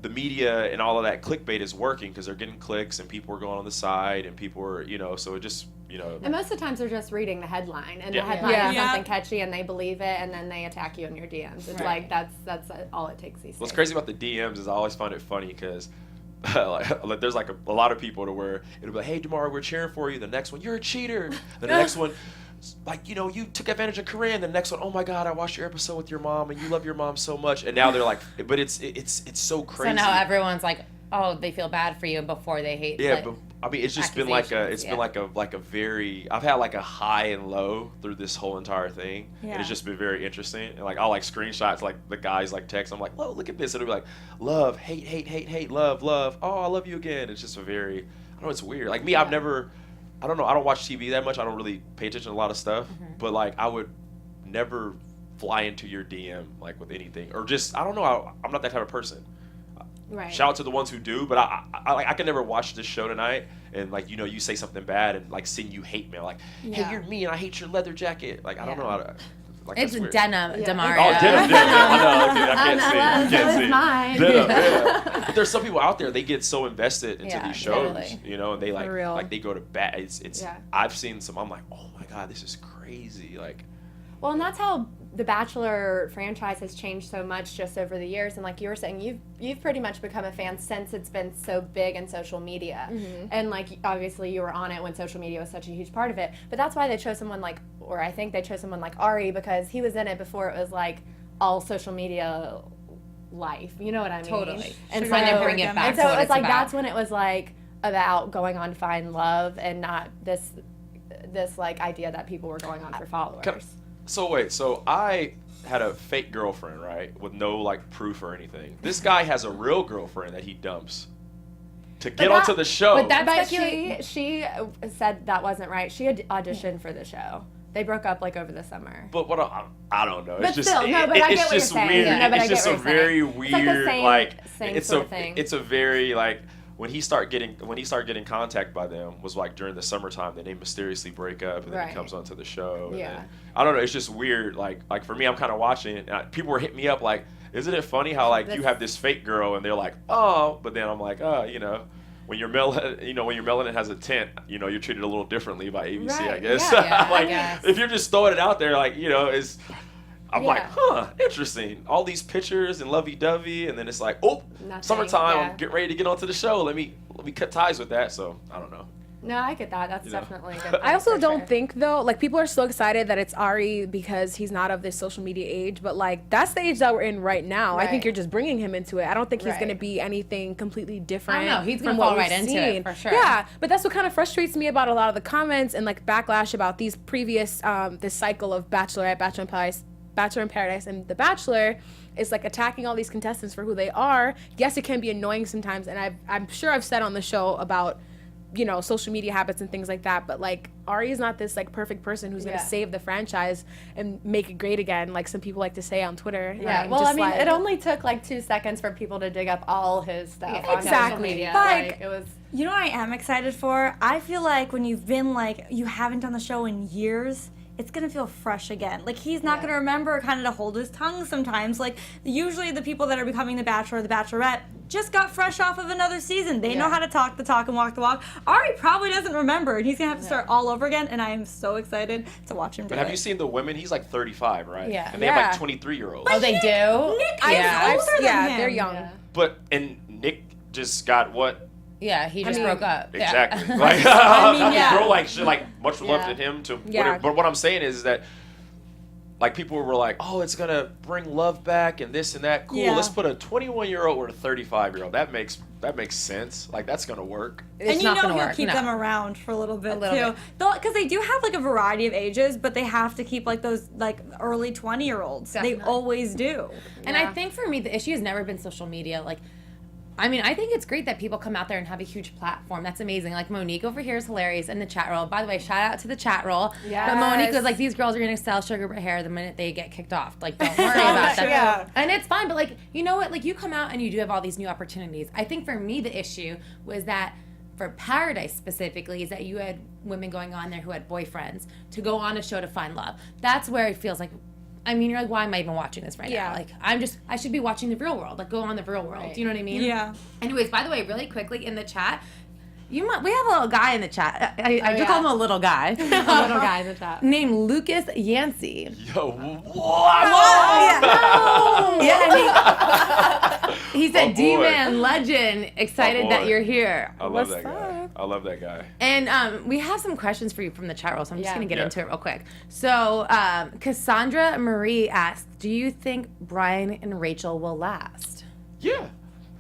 the media and all of that clickbait is working because they're getting clicks and people are going on the side and people are, you know, so it just, you know. And most of the times they're just reading the headline, and Yeah. the headline Yeah. is Yeah. something catchy, and they believe it, and then they attack you in your DMs. It's like that's all it takes these days. What's crazy about the DMs is I always find it funny because like, there's like a lot of people to where it'll be like, hey, DeMario, we're cheering for you. The next one, you're a cheater. The next one, like, you know, you took advantage of Corinne. The next one, oh my God, I watched your episode with your mom and you love your mom so much. And now they're like, but it's so crazy. So now everyone's like, oh, they feel bad for you before they hate. Yeah, like, but I mean, it's just been like accusations, like a very, I've had like a high and low through this whole entire thing. And Yeah. it's just been very interesting. And like, I'll like screenshots, like the guys like text. I'm like, whoa, look at this. It'll be like, love, hate, love. Oh, I love you again. It's just a very, I don't know, it's weird. Like me, I don't know, I don't watch TV that much. I don't really pay attention to a lot of stuff. But like, I would never fly into your DM like with anything. Or just, I don't know, I'm not that type of person. Right. Shout out to the ones who do, but I can never watch this show tonight and like, you know, you say something bad and like send you hate mail like, hey, you're mean, I hate your leather jacket. Like, I don't know how to, like, It's that's weird. denim, DeMario. Oh, denim. I know. I can't see. that Can't was see. mine. Denim, yeah. But there's some people out there, they get so invested into Yeah, these shows, totally. you know, and they like, For real. like they go to bat. It's. Yeah. I've seen some. I'm like, oh my God, this is crazy. Like, Well, and that's how the Bachelor franchise has changed so much just over the years. And like you were saying, you've pretty much become a fan since it's been so big in social media. And like obviously you were on it when social media was such a huge part of it. But that's why they chose someone like, or I think they chose someone like Ari, because he was in it before it was like all social media life. You know what I mean? Totally. And So so, when they bring it back and to so what it's it's like about. that's when it was like about going on to find love and not this like idea that people were going on for followers. so wait, so I had a fake girlfriend, right, with no like proof or anything. This guy has a real girlfriend that he dumps to get onto the show. But that's But speculation. she said that wasn't right. She had auditioned for the show. They broke up like over the summer. But what I don't know. But It's just still, no, but I get it's what you're just saying. weird. No, but I It's get just what a you're saying. very It's like the weird same- like same it's sort a of thing. it's a very like when he started getting contacted by them was like during the summertime. Then they mysteriously break up and then Right. he comes onto the show. And Yeah. then, I don't know. It's just weird. Like for me, I'm kind of watching it. And people were hitting me up like, isn't it funny how like you have this fake girl and they're like, oh, but then I'm like, oh, you know. When your melanin has a tint, you know, you're treated a little differently by ABC, I Right. guess. Yeah, like, I guess. if you're just throwing it out there, like, you know, I'm like, Yeah. huh, interesting. All these pictures and lovey-dovey, and then it's like, oh, Nothing, summertime, yeah. I'm getting ready to get onto the show. Let me cut ties with that. So I don't know. No, I get that. That's You know. definitely a good thing I also for don't sure. think though, like people are so excited that it's Ari because he's not of this social media age, but like that's the age that we're in right now. I think Right. you're just bringing him into it. I don't think he's Right. going to be anything completely different. I don't know. He's gonna from what fall we've right into it, for sure. Yeah, but that's what kind of frustrates me about a lot of the comments and like backlash about these previous this cycle of Bachelorette, Bachelor in Paradise, and The Bachelor. Is like attacking all these contestants for who they are. Yes, it can be annoying sometimes, and I'm sure I've said on the show about, you know, social media habits and things like that, but like Ari is not this like perfect person who's Yeah. gonna save the franchise and make it great again, like some people like to say on Twitter. And Yeah, I'm well, I just mean, like, it only took like 2 seconds for people to dig up all his stuff on social Exactly. media. But- Like, it was. You know what I am excited for? I feel like when you've been like, you haven't done the show in years, it's gonna feel fresh again. Like he's not gonna remember kind of to hold his tongue sometimes. Like usually the people that are becoming the Bachelor or the Bachelorette just got fresh off of another season. They know Yeah. how to talk the talk and walk the walk. Ari probably doesn't remember and he's gonna have to start all over again, and I am so excited to watch him do But have it. you seen the women? He's like 35, right? Yeah. And they have Yeah. like 23-year-olds. Oh, they do? Nick is Yeah. older than yeah, him. they're young. Yeah. But and Nick just got what? Yeah, he just mean, broke up. Yeah. Exactly. Like, I mean, yeah. girl, like, she like much love Yeah. to him to. Yeah. Whatever. But what I'm saying is that, like, people were like, "Oh, it's gonna bring love back and this and that." Cool. Yeah. Let's put a 21-year-old or a 35-year-old. That makes sense. Like, that's gonna work. It's And you not know gonna he'll work. keep no. them around for a little bit little too. bit. Because they do have like a variety of ages, but they have to keep like those like early 20-year-olds. They Definitely. always do. And I think for me, the issue has never been social media. Like, I mean, I think it's great that people come out there and have a huge platform. That's amazing. Like, Monique over here is hilarious in the chat roll. By the way, shout out to the chat roll. Yes. But Monique was like, these girls are going to sell sugar hair the minute they get kicked off. Like, don't worry about that. Yeah. And it's fine. But, like, you know what? Like, you come out and you do have all these new opportunities. I think for me, the issue was that for Paradise specifically is that you had women going on there who had boyfriends to go on a show to find love. That's where it feels like, I mean, you're like, why am I even watching this right Yeah. now? Like, I should be watching the real world. Like, go on the real world. Right. Do you know what I mean? Yeah. Anyways, by the way, really quickly in the chat, we have a little guy in the chat. I just yeah. called him a little guy. A little guy in the top. Named Lucas Yancey. Yo, what? Yeah, he said, Oh, boy. D-Man legend, excited Oh, that boy. you're here. I love What's that guy. up? I love that guy. And we have some questions for you from the chat roll, so I'm just Yeah. going to get Yeah. into it real quick. So Cassandra Marie asked, do you think Brian and Rachel will last? Yeah,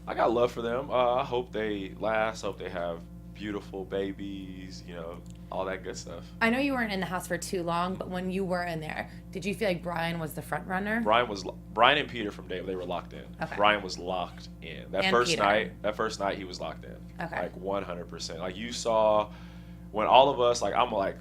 I got love for them. I hope they last. Hope they have beautiful babies. You know, all that good stuff. I know you weren't in the house for too long, but when you were in there, did you feel like Brian was the front runner? Brian and Peter from Dave. They were locked in. Okay. Brian was locked in. That And first Peter. night. That first night he was locked in. Okay. Like 100%. Like you saw when all of us. Like I'm like,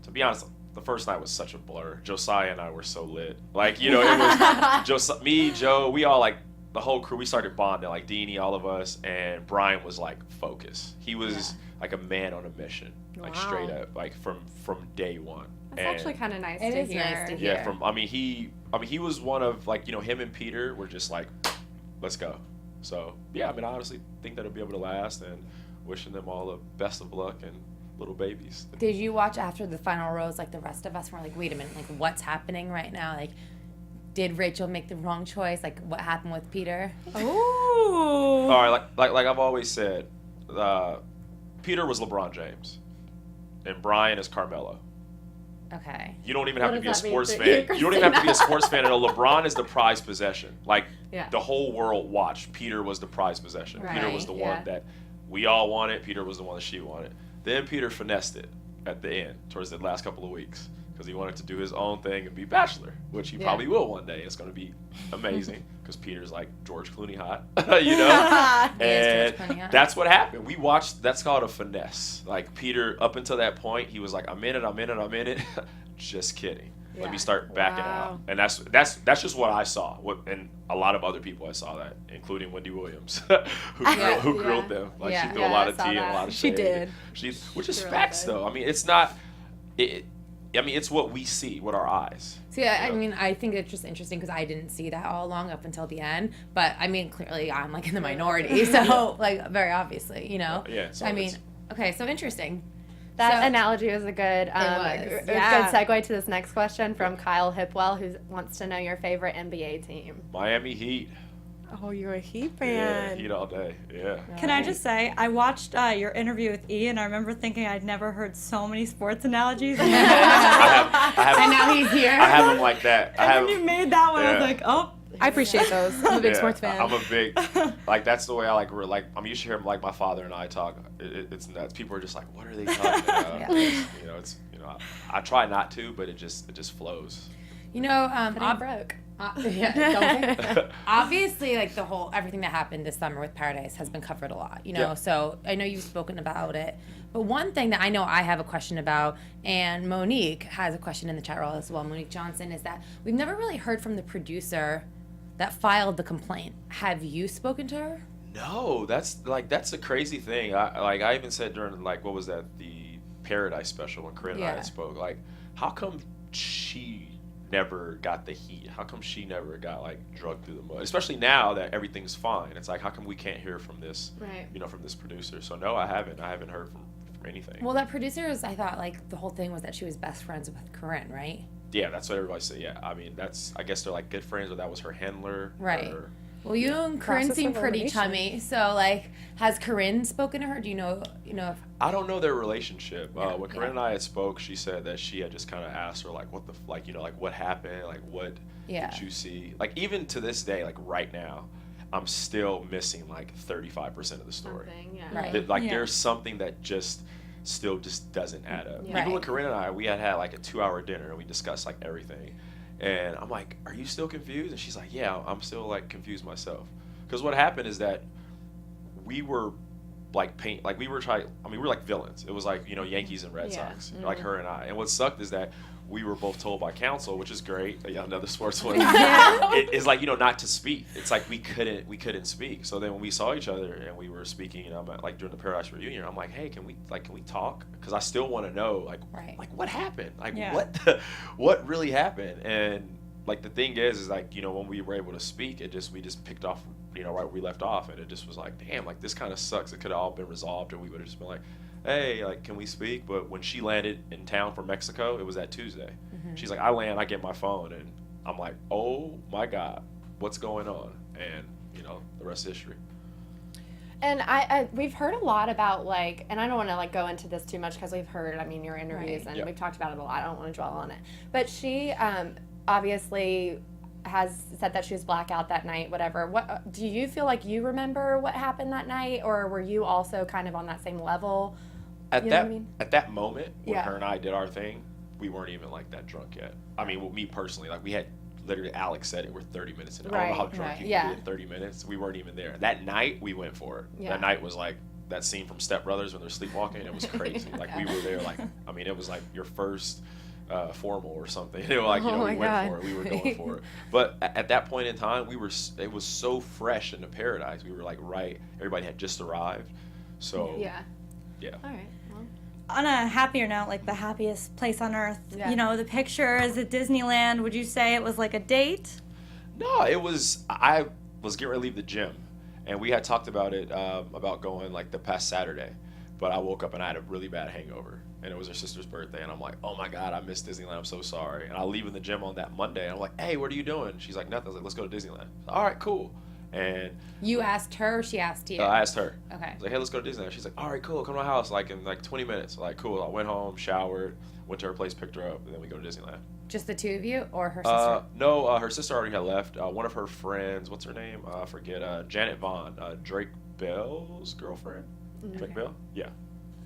to be honest. The first night was such a blur. Josiah and I were so lit. Like, you know, it was me, Joe, we all like, the whole crew, we started bonding, like Deanie, all of us, and Brian was like focused. He was like a man on a mission, like Wow. straight up, like from day one. That's And actually kind of nice It to is hear. nice to hear. yeah, he was one of like, you know, him and Peter were just like, let's go. So yeah, I mean, I honestly think that it'll be able to last, and wishing them all the best of luck and little babies. Did you watch after the final rose like the rest of us were like, wait a minute, like what's happening right now? Like, did Rachel make the wrong choice? Like, what happened with Peter? Ooh. All right, like I've always said, Peter was LeBron James, and Brian is Carmelo. Okay. You don't even have What to be a does that mean sports to fan. you, You don't even have to be a Kristina? sports fan to know LeBron is the prized possession. Like Yeah. the whole world watched. Peter was the prized possession. Peter was Right, the yeah. one that we all wanted. Peter was the one that she wanted. Then Peter finessed it at the end, towards the last couple of weeks. because he wanted to do his own thing and be Bachelor, which he probably will one day. It's going to be amazing because Peter's like George Clooney hot, you know? And George Clooney hot. that's what happened. We watched, that's called a finesse. Like Peter, up until that point, he was like, I'm in it. Just kidding. Let me start backing out. And that's just what I saw. And a lot of other people I saw that, including Wendy Williams, who grilled them. Like she threw a lot of tea and a lot of shade. She did. Which is facts though. I mean, it's not. It's what we see with our eyes. See, I mean, I think it's just interesting because I didn't see that all along up until the end. But I mean, clearly I'm like in the minority, so like very obviously, you know. Yeah. So I mean, okay, so interesting. That analogy was a good, was. good segue to this next question from Kyle Hipwell, who wants to know your favorite NBA team. Miami Heat. Oh, you're a Heat Yeah, fan. Heat all day. Yeah. Can I just say, I watched your interview with E, and I remember thinking I'd never heard so many sports analogies. I have, And now he's here. I have them like that. And when you made that one, I was Yeah. like, oh. I appreciate those. I'm a big sports fan. I'm a big, like, that's the way I like, I'm used to hearing, like, my father and I talk. It's nuts. People are just like, what are they talking about? I try not to, but it just flows. You know, broke. don't obviously, like everything that happened this summer with Paradise has been covered a lot, you know. Yeah. So I know you've spoken about it, but one thing that I know I have a question about, and Monique has a question in the chat roll as well. Monique Johnson, is that we've never really heard from the producer that filed the complaint. Have you spoken to her? No, that's a crazy thing. I even said during the Paradise special when Corinne and I had spoke, like, how come she never got the heat? How come she never got like drugged through the mud? Especially now that everything's fine. It's like, how come we can't hear from this, from this producer? So no, I haven't heard from anything. Well, that producer is, I thought, like, the whole thing was that she was best friends with Corinne, right? Yeah, that's what everybody said. Yeah, I mean, I guess they're like good friends, or that was her handler. Right. Or, well, you and Corinne Process seem of pretty elimination. chummy. So, like, has Corinne spoken to her? Do you know if... I don't know their relationship. When Corinne and I had spoke, she said that she had just kind of asked her, like, what happened? Like, what did you see? Like, even to this day, like, right now, I'm still missing, like, 35% of the story. Right. Like, there's something that still doesn't add up. Yeah. Even with Corinne and I, we had like a 2-hour dinner and we discussed like everything. And I'm like, are you still confused? And she's like, yeah, I'm still like confused myself. Because what happened is that we were like we were like villains. It was like, Yankees and Red Sox, like her and I. And what sucked is that we were both told by counsel, which is great. Another sports one. It's like, not to speak. It's like we couldn't speak. So then when we saw each other and we were speaking, like during the Paradise reunion, I'm like, hey, can we talk? Because I still want to know, like what happened? Like what really happened? And like the thing is like, when we were able to speak, we just picked off, right where we left off, and it just was like, damn, like this kind of sucks. It could have all been resolved, and we would have just been like, hey, like, can we speak? But when she landed in town from Mexico, it was that Tuesday. Mm-hmm. She's like, I land, I get my phone, and I'm like, oh my God, what's going on? And, the rest is history. And we've heard a lot about, like, and I don't want to, like, go into this too much because we've heard, your interviews, and we've talked about it a lot. I don't want to dwell on it. But she obviously has said that she was blackout that night, whatever. What do you feel like you remember what happened that night, or were you also kind of on that same level? At that moment, when her and I did our thing, we weren't even, like, that drunk yet. I mean, me personally, like, we had literally, Alex said it, we're 30 minutes in. I don't know how drunk you can be in 30 minutes. We weren't even there. That night, we went for it. Yeah. That night was like that scene from Step Brothers when they're sleepwalking. It was crazy. Like, we were there, like, I mean, it was like your first formal or something. It was like, we went for it. We were going for it. But at that point in time, it was so fresh into Paradise. We were like, everybody had just arrived. So, yeah. All right. Well. On a happier note, like the happiest place on earth, the picture is at Disneyland. Would you say it was like a date? No, I was getting ready to leave the gym, and we had talked about it, about going like the past Saturday, but I woke up and I had a really bad hangover, and it was her sister's birthday, and I'm like, oh my God, I missed Disneyland, I'm so sorry. And I leave in the gym on that Monday, and I'm like, hey, what are you doing? She's like, nothing. I was like, let's go to Disneyland. All right, cool. And you asked her, or she asked you? I asked her. Okay. I was like, hey, let's go to Disneyland. She's like, all right, cool, come to my house like in like 20 minutes. Like, cool. I went home, showered, went to her place, picked her up, and then we go to Disneyland. Just the two of you, or her sister? No, her sister already had left. One of her friends, what's her name? I forget. Janet Vaughn, Drake Bell's girlfriend. Okay. Drake Bell? Yeah.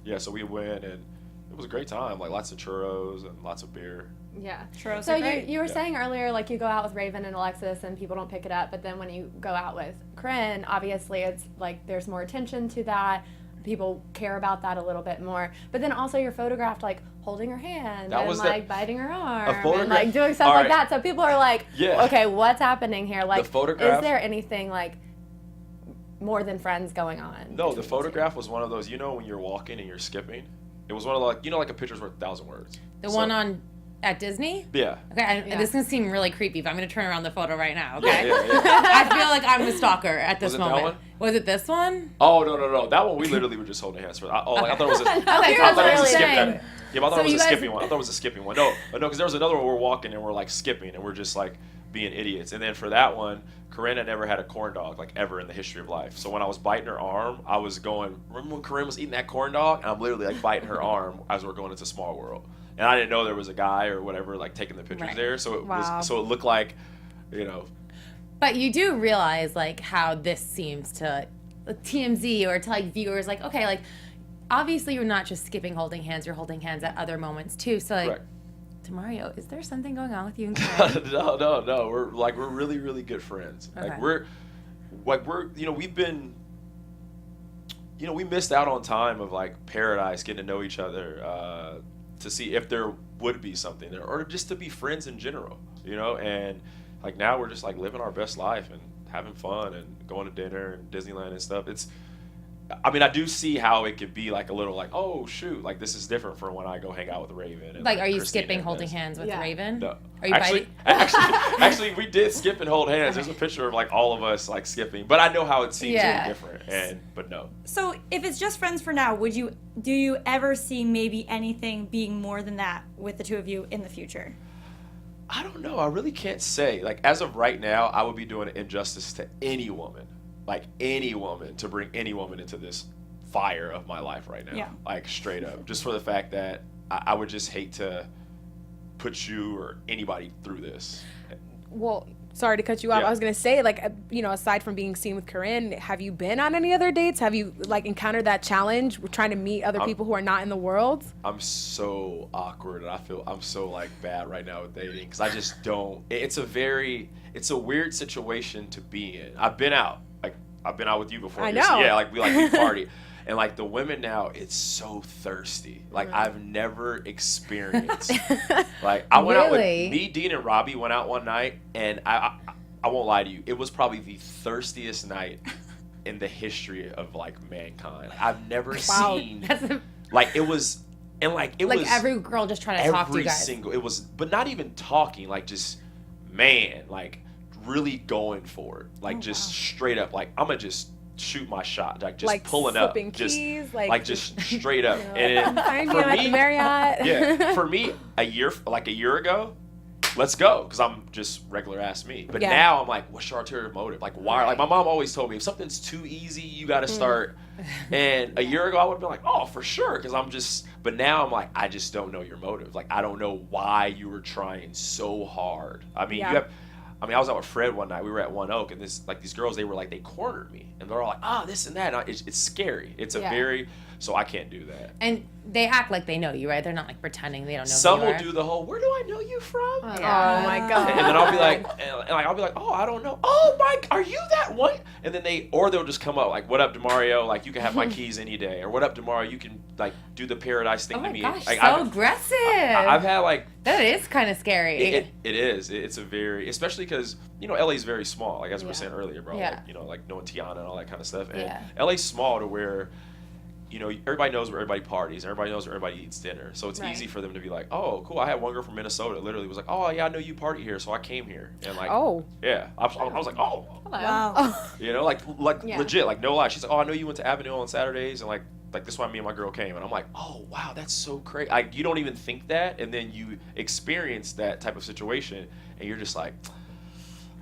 Yeah, so we went, and it was a great time. Like, lots of churros and lots of beer. Yeah. Churros So are great. you were saying earlier, like, you go out with Raven and Alexis and people don't pick it up, but then when you go out with Corinne, obviously it's like there's more attention to that. People care about that a little bit more. But then also you're photographed like holding her hand That and was like biting her arm and photograph- like doing stuff All like right. that. So people are like, Yeah. okay, what's happening here? Like, photograph- is there anything like more than friends going on? No, the between you two? photograph was one of those, when you're walking and you're skipping? It was one of the, like, like a picture's worth 1,000 words. The one on at Disney? Yeah. Okay, Yeah. this can seem really creepy, but I'm going to turn around the photo right now, Yeah, okay? yeah, yeah. I feel like I'm the stalker at this Was it that moment. one? Was it this one? Oh, no. That one, we literally were just holding hands for. I thought it was a, I Okay, thought I it thought was it was a really skip. saying. Yeah, but I thought So it was you a guys- skipping one. I thought it was a skipping one. No, because there was another one where we're walking and we're like skipping and we're just like being idiots. And then for that one, Corinne had never had a corn dog like ever in the history of life. So when I was biting her arm, I was going. Remember when Corinne was eating that corn dog? And I'm literally like biting her arm as we're going into Small World. And I didn't know there was a guy or whatever like taking the pictures Right. there. So it Wow. was. So it looked like, But you do realize like how this seems to TMZ or to like viewers like, okay, like obviously you're not just skipping holding hands, you're holding hands at other moments too. So like correct. DeMario, is there something going on with you and Corinne? No. We're really, really good friends. Okay. We've been, we missed out on time of like paradise, getting to know each other, to see if there would be something there, or just to be friends in general, and like now we're just like living our best life and having fun and going to dinner and Disneyland and stuff. I do see how it could be like a little like, oh shoot, like this is different from when I go hang out with Raven. And, Like, are you Kristina skipping and holding this. hands with Yeah. Raven? No. Are you biting? Actually, we did skip and hold hands. There's a picture of like all of us like skipping, but I know how it seems Yeah. different. But no. So if it's just friends for now, do you ever see maybe anything being more than that with the two of you in the future? I don't know. I really can't say. Like as of right now, I would be doing an injustice to any woman, to bring any woman into this fire of my life right now. Yeah. Like straight up, just for the fact that I would just hate to put you or anybody through this. Well, sorry to cut you off. Yeah. I was gonna say, like, aside from being seen with Corinne, have you been on any other dates? Have you like encountered that challenge with trying to meet other people who are not in the world? I'm so awkward and I feel I'm so like bad right now with dating because I just don't. It's a weird situation to be in. I've been out with you before. I You're- know. Yeah, we party. And like the women now, it's so thirsty. Like I've never experienced. Like I went out with Really? me, Dean, and Robbie went out one night, and I won't lie to you, it was probably the thirstiest night in the history of like mankind. I've never seen like it was, and like it Like was every girl just trying to talk to you every guys. single. It was, but not even talking. Like just like really going for it. Like just straight up. Like I'm gonna just shoot my shot, like just Like pulling up, flipping just keys, like just straight up. And Find me for at the me, Marriott. yeah, for me, a year ago, let's go, because I'm just regular ass me. But Yeah. now I'm like, what's your ulterior motive? Like why? Like my mom always told me, if something's too easy, you got to start. And a year ago, I would have been like, oh, for sure, because I'm just. But now I'm like, I just don't know your motive. Like I don't know why you were trying so hard. I mean, Yeah. I was out with Fred one night. We were at One Oak, and these girls, they cornered me, and they're all like, this and that. And it's scary. It's a very, so I can't do that. And they act like they know you, right? They're not like pretending they don't know Some who you will are. do the whole, where do I know you from? Oh my god. And then I'll be like, oh, I don't know. Oh my, are you that one? And then they'll just come up like, what up, DeMario? Like you can have my keys any day, or what up, DeMario? You can like do the paradise thing Oh to my me. gosh, Like, so aggressive. I've had like. That is kind of scary. It is. It's a very, especially because LA's very small. Like as we were saying earlier, bro. Yeah. Like like knowing Tiana and all that kind of stuff. And Yeah. LA's small to where, everybody knows where everybody parties. Everybody knows where everybody eats dinner. So it's Right. easy for them to be like, oh, cool. I had one girl from Minnesota that literally was like, oh yeah, I know you party here, so I came here. And like, yeah, I was like, oh, Wow. like Yeah. legit, like no lie. She's like, oh, I know you went to Avenue on Saturdays, and like this is why me and my girl came. And I'm like, oh wow, that's so crazy. Like you don't even think that, and then you experience that type of situation, and you're just like,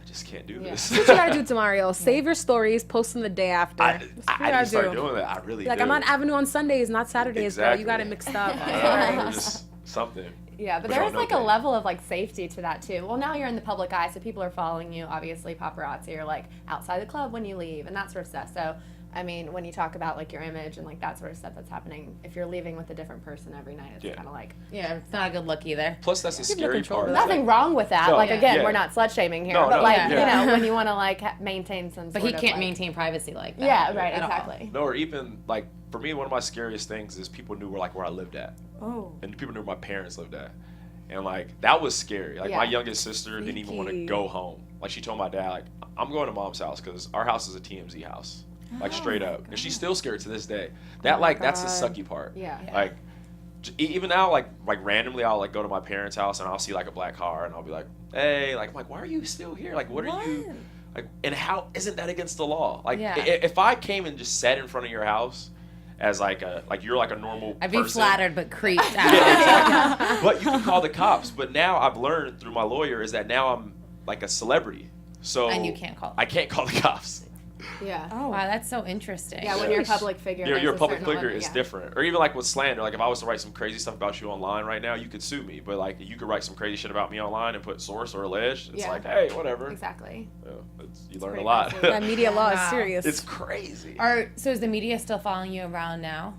I just can't do this. That's what you gotta do, DeMario. Save your stories, post them the day after. I That's what you need to gotta start do. doing that. I really Like do. I'm on Avenue on Sundays, not Saturdays, girl. You got it Exactly. mixed up. I know, or just something. Yeah, but Which there's I know like a they- level of like safety to that too. Well, now you're in the public eye, so people are following you. Obviously, paparazzi are like outside the club when you leave and that sort of stuff. So, I mean, when you talk about like your image and like that sort of stuff that's happening, if you're leaving with a different person every night, it's Yeah. kind of like Yeah, it's not a good look either. Plus, that's the no scary control part. over that. nothing wrong with that. No, like again, yeah. we're not slut shaming here, No, but no, like yeah. you know, when you want to like maintain some. But sort he of, can't like, maintain privacy like that. Yeah, right, at all. exactly. No, or even like for me, one of my scariest things is people knew where I lived at, Oh. and people knew where my parents lived at, and like that was scary. Like Yeah. my youngest sister didn't even want to Freaky. go home. Like she told my dad, like I'm going to mom's house because our house is a TMZ house, like straight up, and she's still scared to this day. That that's the sucky part. Yeah. Like even now, like randomly, I'll like go to my parents' house and I'll see like a black car and I'll be like, hey, like I'm like, why are you still here? Like what are you? Like, and how isn't that against the law? Like, Yeah. if I came and just sat in front of your house as like you're like a normal I'd be person, flattered but creeped out. Yeah, exactly. But you can call the cops. But now I've learned through my lawyer is that now I'm like a celebrity, so And you can't call them. I can't call the cops. Yeah. Oh. Wow, that's so interesting. Yeah, when you're a public figure. You're there's a a public certain figure, limit, it's yeah. different. Or even like with slander, like if I was to write some crazy stuff about you online right now, you could sue me. But like you could write some crazy shit about me online and put source or alleged. It's Yeah. like, hey, whatever. Exactly. Yeah, you learn a pretty lot. crazy. That media law is Wow. serious. It's crazy. So is the media still following you around now?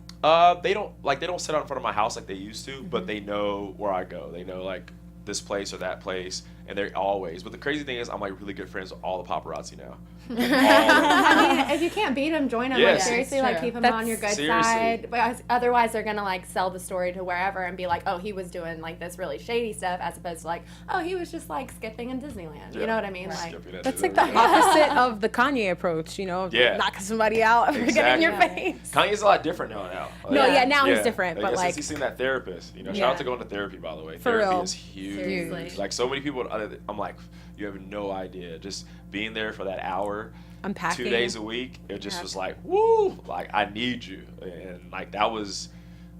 They don't sit out in front of my house like they used to, but they know where I go. They know like this place or that place, and they're always. But the crazy thing is, I'm like really good friends with all the paparazzi now. All of them. I mean, if you can't beat them, join them. Yes. Like, seriously, It's like true. keep them That's- on your good Seriously. side. But otherwise, they're gonna like sell the story to wherever and be like, oh, he was doing like this really shady stuff, as opposed to like, oh, he was just like skipping in Disneyland. You know what I mean? Like, Skipping that That's to like the opposite of the Kanye approach, you know, of Yeah. knocking somebody out and getting in your Exactly. face. Kanye's a lot different now. No, yeah, now he's different, but since like, he's seen that therapist, shout Yeah. out to going to therapy, by the way. For Therapy real. is huge. Seriously. Like so many people, I'm like, you have no idea. Just being there for that hour, unpacking. 2 days a week, it just Yeah. was like, woo, like I need you, and like that was,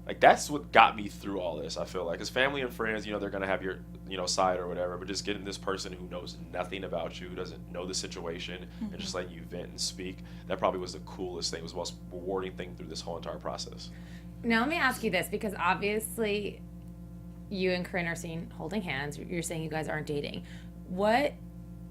like that's what got me through all this. I feel like, as family and friends, they're gonna have your, side or whatever, but just getting this person who knows nothing about you, who doesn't know the situation, and just letting you vent and speak, that probably was the coolest thing. It was the most rewarding thing through this whole entire process. Now let me ask you this, because obviously you and Corinne are seen holding hands. You're saying you guys aren't dating. What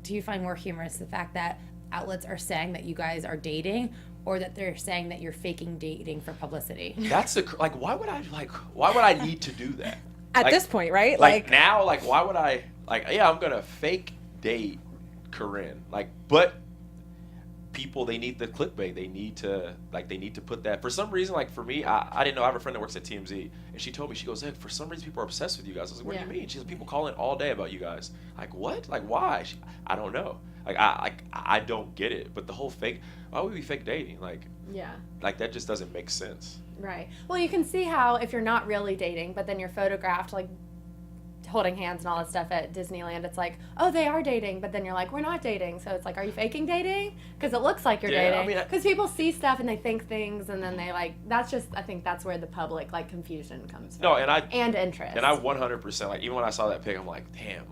do you find more humorous, the fact that outlets are saying that you guys are dating, or that they're saying that you're faking dating for publicity? That's why would I need to do that? At Like- this point, right? Like now, like why would I, I'm gonna fake date Corinne, but people, they need the clickbait, they need to put that, for some reason, like for me, I didn't know, I have a friend that works at TMZ, and she told me, she goes, hey, for some reason people are obsessed with you guys. I was like, what do you mean? She says, people call in all day about you guys. Like, what? Like, why? I don't know. I don't get it. But the whole fake, why would we fake dating? yeah. Like that just doesn't make sense. Right. Well, you can see how if you're not really dating, but then you're photographed like holding hands and all that stuff at Disneyland, it's like, oh, they are dating, but then you're like, we're not dating. So it's like, are you faking dating? Because it looks like you're Yeah, I dating. mean, Because people see stuff and they think things, and then they that's just, I think that's where the public confusion comes from. No, and interest. and I 100%, even when I saw that pic, I'm like, damn,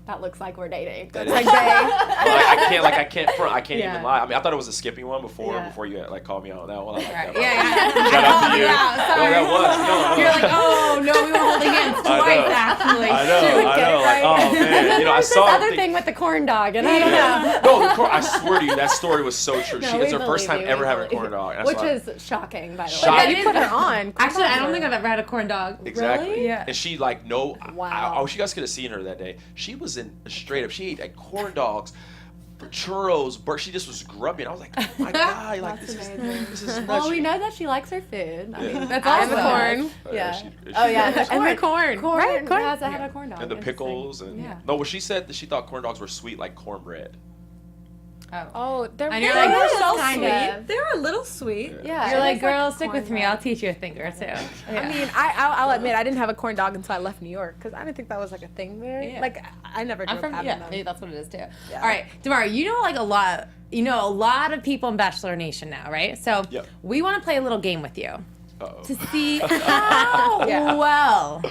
that looks like we're dating. That That's is- like they. I can't Yeah. even lie. I mean, I thought it was a skipping one before Yeah. you called me out on that one. I like Right. that one. Yeah. Shout out to you. Yeah, sorry. No, that was. No. You're like, oh no, we were holding hands I twice know. actually. I know. Like, oh man, And then I there's saw this other it. thing with the corn dog, and I don't know. No, I swear to you, that story was so true. No, It's we her first believe time you, ever we having a believe corn you. dog. That's Which why- is shocking, by the way. Shocking. Yeah, you put her on. Actually, I don't think I've ever had a corn dog. Exactly. Really? Yeah. And she Wow. I wish you guys could have seen her that day. She was in straight up. She ate corn dogs, churros, she just was grubbing. I was like, oh my god, That's this amazing. is nuts. Well, we know that she likes her food. I Yeah. mean, That's And the awesome. corn. Yeah. She Oh yeah, does. And the corn. Corn. Right, corn. Has had a corn dog. And the Interesting. pickles and Yeah. no, well, she said that she thought corn dogs were sweet like cornbread. Oh. Oh, they're And you're very like, They're this so kind sweet. of- They're a little sweet. Yeah. You're it like, is girl, stick corn with me. dog. I'll teach you a thing or two. Yeah. I mean, I'll admit I didn't have a corn dog until I left New York because I didn't think that was like a thing there. Yeah. Like I never grew I'm up from, having yeah, them. maybe that's what it is too. Yeah. All right, DeMario, you know a lot of people in Bachelor Nation now, right? So Yep. we want to play a little game with you Uh-oh. to see how Yeah. well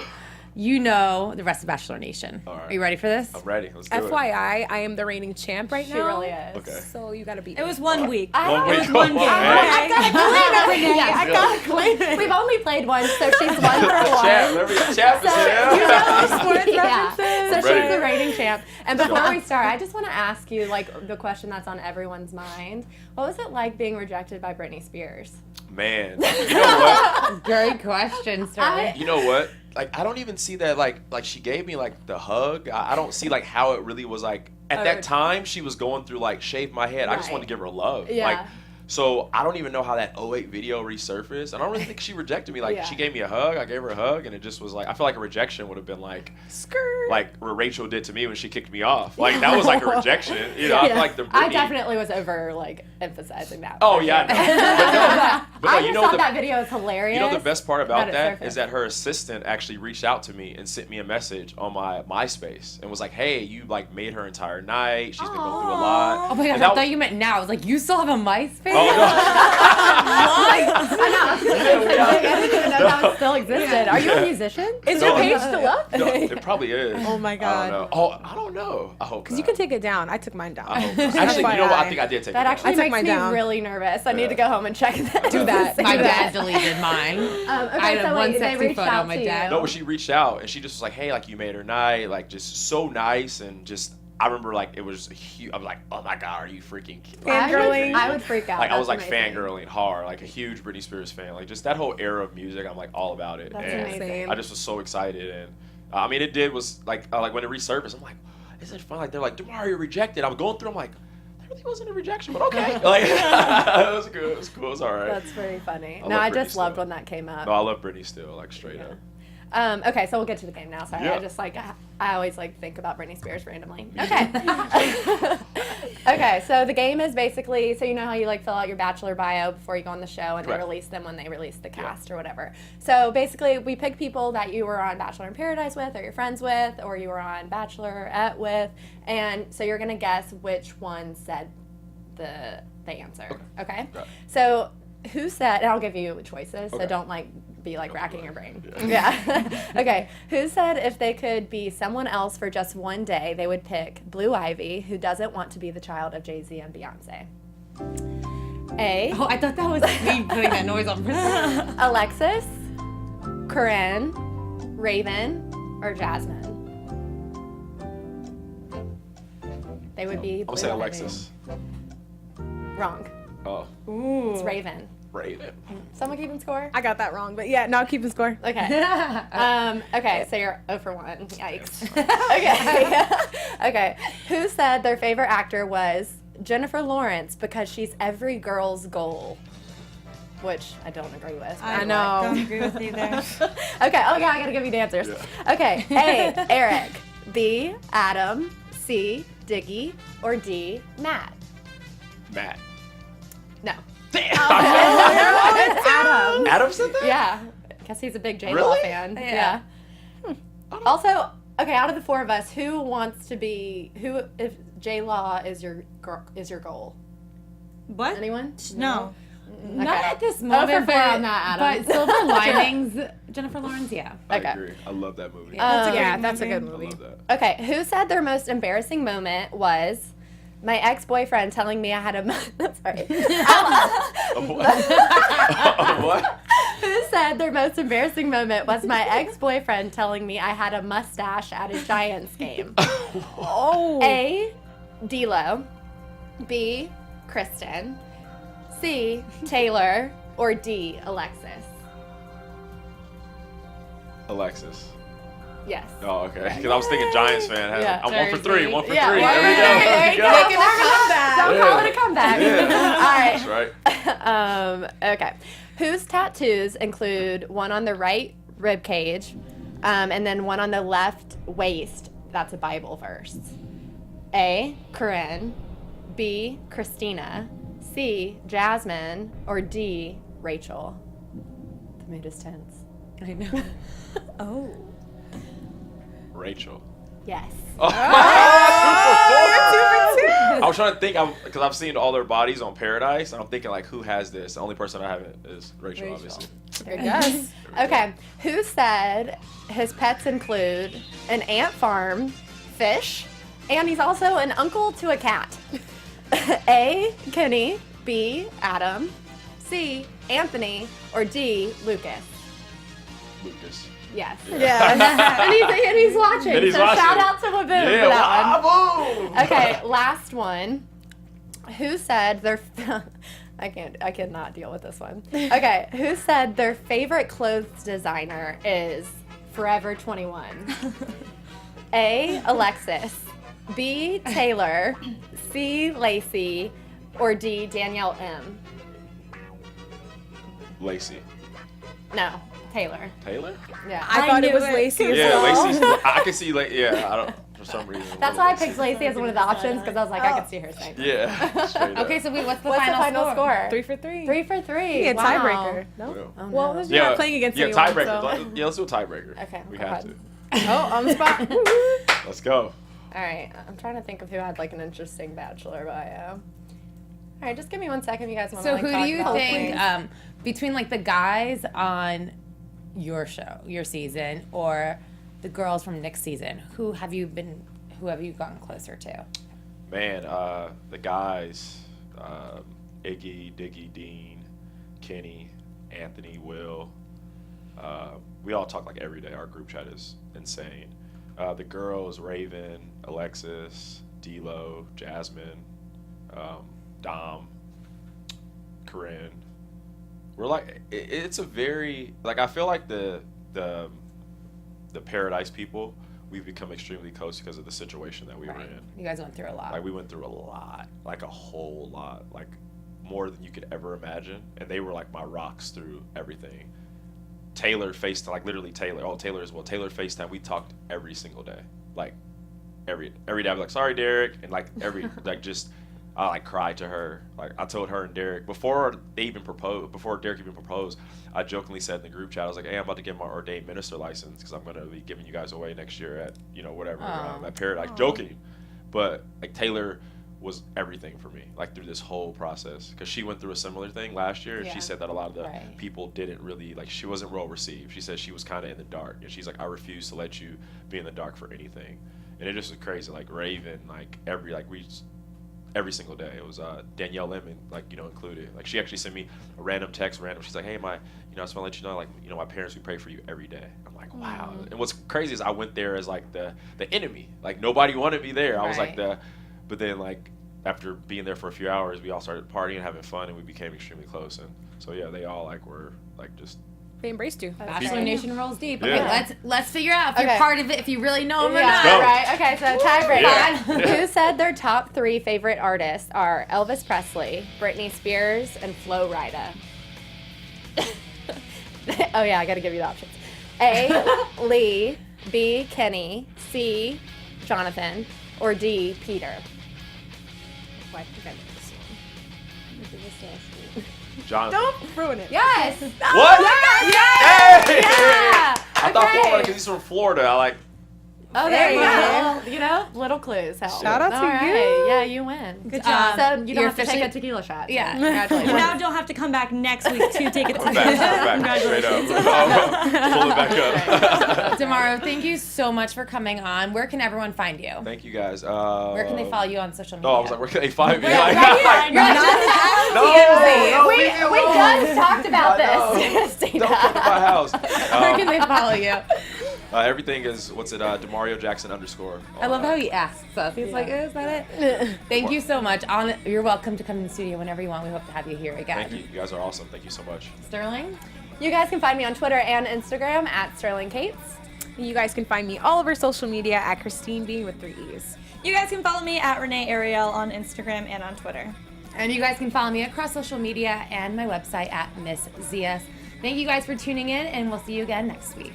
you know the rest of Bachelor Nation. All right. Are you ready for this? I'm ready. Let's do it. FYI, I am the reigning champ right She now. really is. Okay. So you gotta beat It me. was 1 week. One It week. was one game. Hey. Okay. I gotta claim it. We've only played once, so she's 1 for 1. Champ, remember your champ is here. Sports references. So Ready. she's the reigning champ. And before we start, I just want to ask you, like, the question that's on everyone's mind. What was it like being rejected by Britney Spears? Man, you know what? Great question, sir. You know what? Like, I don't even see that, like she gave me, like, the hug. I don't see, like, how it really was, like, at that time, she was going through, like, shave my head. I just Right. wanted to give her love. Yeah. Like, so I don't even know how that 08 video resurfaced. I don't really think she rejected me. Like, Yeah. she gave me a hug. I gave her a hug, and it just was, like, I feel like a rejection would have been, like, Skirt. like what Rachel did to me when she kicked me off. Like, that was, like, a rejection. You know, I feel like the I Britney... definitely was over, like, emphasizing that. Oh, yeah, I know. But no, I you just know thought the- that video was hilarious. You know the best part Let about it that surface. is that her assistant actually reached out to me and sent me a message on my MySpace and was like, "Hey, you like made her entire night. She's been going through a lot." Oh my gosh, And I that thought you meant now. I was like, you still have a MySpace? Oh no! I didn't even know that still existed. Are you a musician? Is No, your page no. still up? No, it probably is. Oh my I God. don't know. Oh, I don't know. I hope. Because you can take it down. I took mine down. I hope not. Actually, you know what? I think I did take That it down. actually I took makes mine me down. really nervous. I need to go home and check that. Do that. My Do dad that. deleted mine. Okay, I had so one wait, they sexy reached photo out of my to dad. you. No, but she reached out and she just was like, "Hey, like you made her night, like just so nice and just." I remember like it was huge. I was like, "Oh my God, are you freaking kidding me?" Fangirling. I would freak out. Like I was like That's amazing. fangirling hard, like a huge Britney Spears fan. Like just that whole era of music, I'm like all about it. That's and amazing. I just was so excited, and I mean, it did was like when it resurfaced, I'm like, isn't it fun? Like they're like, DeMario rejected. I'm going through. I'm like, that really wasn't a rejection, but okay. Like it was good. It was cool. It was all right. That's very funny. I No, love I Britney just loved still. when that came up. No, I love Britney still, like straight up. Okay, so we'll get to the game now. Sorry, Yeah. I just like I always like think about Britney Spears randomly. Okay. Okay, so the game is basically so you know how you like fill out your Bachelor bio before you go on the show and they Correct. release them when they release the cast or whatever. So basically, we pick people that you were on Bachelor in Paradise with, or you're friends with, or you were on Bachelorette with, and so you're gonna guess which one said the answer. Okay. Got it. So who said? And I'll give you choices, so Okay. don't like be like racking do your it. brain. Yeah. Yeah. Okay. Who said if they could be someone else for just one day, they would pick Blue Ivy, who doesn't want to be the child of Jay-Z and Beyonce? A. Oh, I thought that was me putting that noise on purpose. Alexis, Corinne, Raven, or Jasmine? They would be. I'm Blue gonna say Ivy. Alexis. Wrong. Oh, It's Raven. Raven. Someone keeping score? I got that wrong, but yeah, now keep the score. Okay. Okay, so you're 0 for 1. Yikes. Okay. Okay. Who said their favorite actor was Jennifer Lawrence because she's every girl's goal? Which I don't agree with. but I anyway. know. Don't agree with you there. Okay. Oh, yeah, I gotta give you the answers. Okay. A. Eric. B. Adam. C. Diggy. Or D. Matt. Matt. No. Damn. It's Adam. Adam said that? Yeah. Guess he's a big J-Law Really? fan. Yeah. Also, okay, out of the four of us, who wants to be if J-Law is your goal? What? Anyone? No. Not Okay. at this 0 moment, for 4 but, on that, Adam. but Silver Linings, Jennifer Lawrence, yeah. I Okay. agree. I love that movie. That's a good I movie. love that. Okay, who said their most embarrassing moment was my ex-boyfriend telling me I had a sorry. What? Who said their most embarrassing moment was my ex-boyfriend telling me I had a mustache at a Giants game? Oh. A. D'Lo. B. Kristen. C. Taylor. Or D. Alexis. Alexis. Yes. Oh, okay. Because I was thinking Giants fan. Yeah. I'm 1 for 3. 1 for 3. Yeah, There we there you go. go. There we Making go. a comeback. Don't Yeah. call it a comeback. Yeah. All right. That's right. Okay. Whose tattoos include one on the right rib cage, and then one on the left waist? That's a Bible verse. A. Corinne. B. Kristina. C. Jasmine. Or D. Rachel. The mood is tense. I know. Oh. Rachel. Yes. Oh, I was trying to think, because I've seen all their bodies on Paradise, and I'm thinking, like, who has this? The only person I haven't is Rachel. Obviously. Good guess. Okay. Who said his pets include an ant farm, fish, and he's also an uncle to a cat? A, Kenny, B, Adam, C, Anthony, or D, Lucas? Lucas. Yes. Yeah. and he's watching. And he's so watching. shout out to Laboon Yeah, for that wow, one. Okay, last one. Who said their I cannot deal with this one. Okay, who said their favorite clothes designer is Forever 21? A, Alexis, B, Taylor, C, Lacey, or D, Danielle M? Lacey. No, Taylor. Taylor? Yeah. I thought it knew was it. Lacey as Yeah, well. Lacey's. I can see, yeah, I don't, for some reason. That's why I picked Lacey as one of the options, because I was like, I could see her saying that. Yeah, straight up. Okay, so wait, what's the What's final, the final score? 3 for 3. 3 for 3. Yeah, Wow. tiebreaker. No. Yeah. Well, you're Yeah, not playing against yeah, anyone. tiebreaker. So. Yeah, let's do a tiebreaker. Okay, We go have ahead. to. Oh, on the spot. Let's go. All right, I'm trying to think of who had like an interesting Bachelor bio. All right, just give me 1 second, you guys want to So like, who talk do you about think things? between like the guys on your show, your season, or the girls from Nick's season, who have you gotten closer to? Man, the guys, Iggy, Diggy, Dean, Kenny, Anthony, Will, we all talk like every day. Our group chat is insane. The girls, Raven, Alexis, D-Lo, Jasmine, Dom, Corinne. We're like, it's a very, like, I feel like the Paradise people, we've become extremely close because of the situation that we were in. You guys went through a lot. Like, we went through a lot, like a whole lot, like more than you could ever imagine. And they were like my rocks through everything. Taylor FaceTime, like literally Taylor. Oh, Taylor as well. Taylor FaceTime. We talked every single day, like every day. I'd be like, "Sorry, Derek," and like like just I like cried to her. Like I told her and Derek before Derek even proposed. I jokingly said in the group chat, I was like, "Hey, I'm about to get my ordained minister license because I'm gonna be giving you guys away next year at whatever at Paradise." Joking, but like Taylor was everything for me, like through this whole process, because she went through a similar thing last year, and she said that a lot of the people didn't really, like, she wasn't well received. She said she was kind of in the dark, and she's like, I refuse to let you be in the dark for anything. And it just was crazy, like Raven, like every single day it was Danielle Lemon, like, included. Like, she actually sent me a random text, she's like, hey, I just want to let you know, like, my parents, we pray for you every day. I'm like, wow. And what's crazy is I went there as like the enemy, like nobody wanted me there. I was like but then, like, after being there for a few hours, we all started partying and having fun, and we became extremely close. And so, yeah, they all, like, were, like, just... They embraced you. Bachelor Nation rolls deep. Yeah. Okay, let's figure out if you're part of it, if you really know them or Yeah, not. right. Okay, so tiebreaker. Yeah. Who said their top 3 favorite artists are Elvis Presley, Britney Spears, and Flo Rida? Oh, yeah, I got to give you the options. A, Lee, B, Kenny, C, Jonathan, or D, Peter? Oh, I think I know this one. Jonathan. Don't ruin it. Yes. What? Yes. Hey! Yeah. I thought Okay. Florida, because he's from Florida. I like... Oh, there you There go. Little clues help. Shout out to All right. you. Yeah, you win. Good job. So you don't You're have to take officially- a tequila shot. So Yeah. You Congratulations. now don't have to come back next week to take it. We're back, straight up. Pull it back up. DeMario, thank you so much for coming on. Where can everyone find you? Thank you, guys. Where can they follow you on social media? No, I was like, where can they find me? Yeah, Like, right here. like, no, We just talked about this. Don't come to my house. Where can they follow you? Everything is, DeMario Jackson _ I love how he asks us. He's like, is that it? Thank you so much. You're welcome to come in the studio whenever you want. We hope to have you here again. Thank you. You guys are awesome. Thank you so much. Sterling? You guys can find me on Twitter and Instagram at Sterling Cates. You guys can find me all over social media at Christine Bean with 3 E's. You guys can follow me at Renee Ariel on Instagram and on Twitter. And you guys can follow me across social media and my website at Miss Zias. Thank you guys for tuning in, and we'll see you again next week.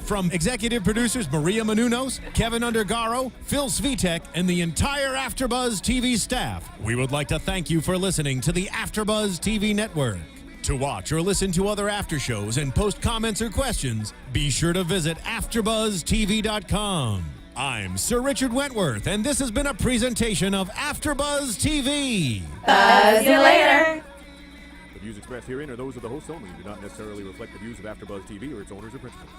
From executive producers Maria Menounos, Kevin Undergaro, Phil Svitek, and the entire AfterBuzz TV staff, we would like to thank you for listening to the AfterBuzz TV network. To watch or listen to other after shows and post comments or questions, be sure to visit AfterBuzzTV.com. I'm Sir Richard Wentworth, and this has been a presentation of AfterBuzz TV. Buzz you later. The views expressed herein are those of the hosts only and do not necessarily reflect the views of AfterBuzz TV or its owners or principals.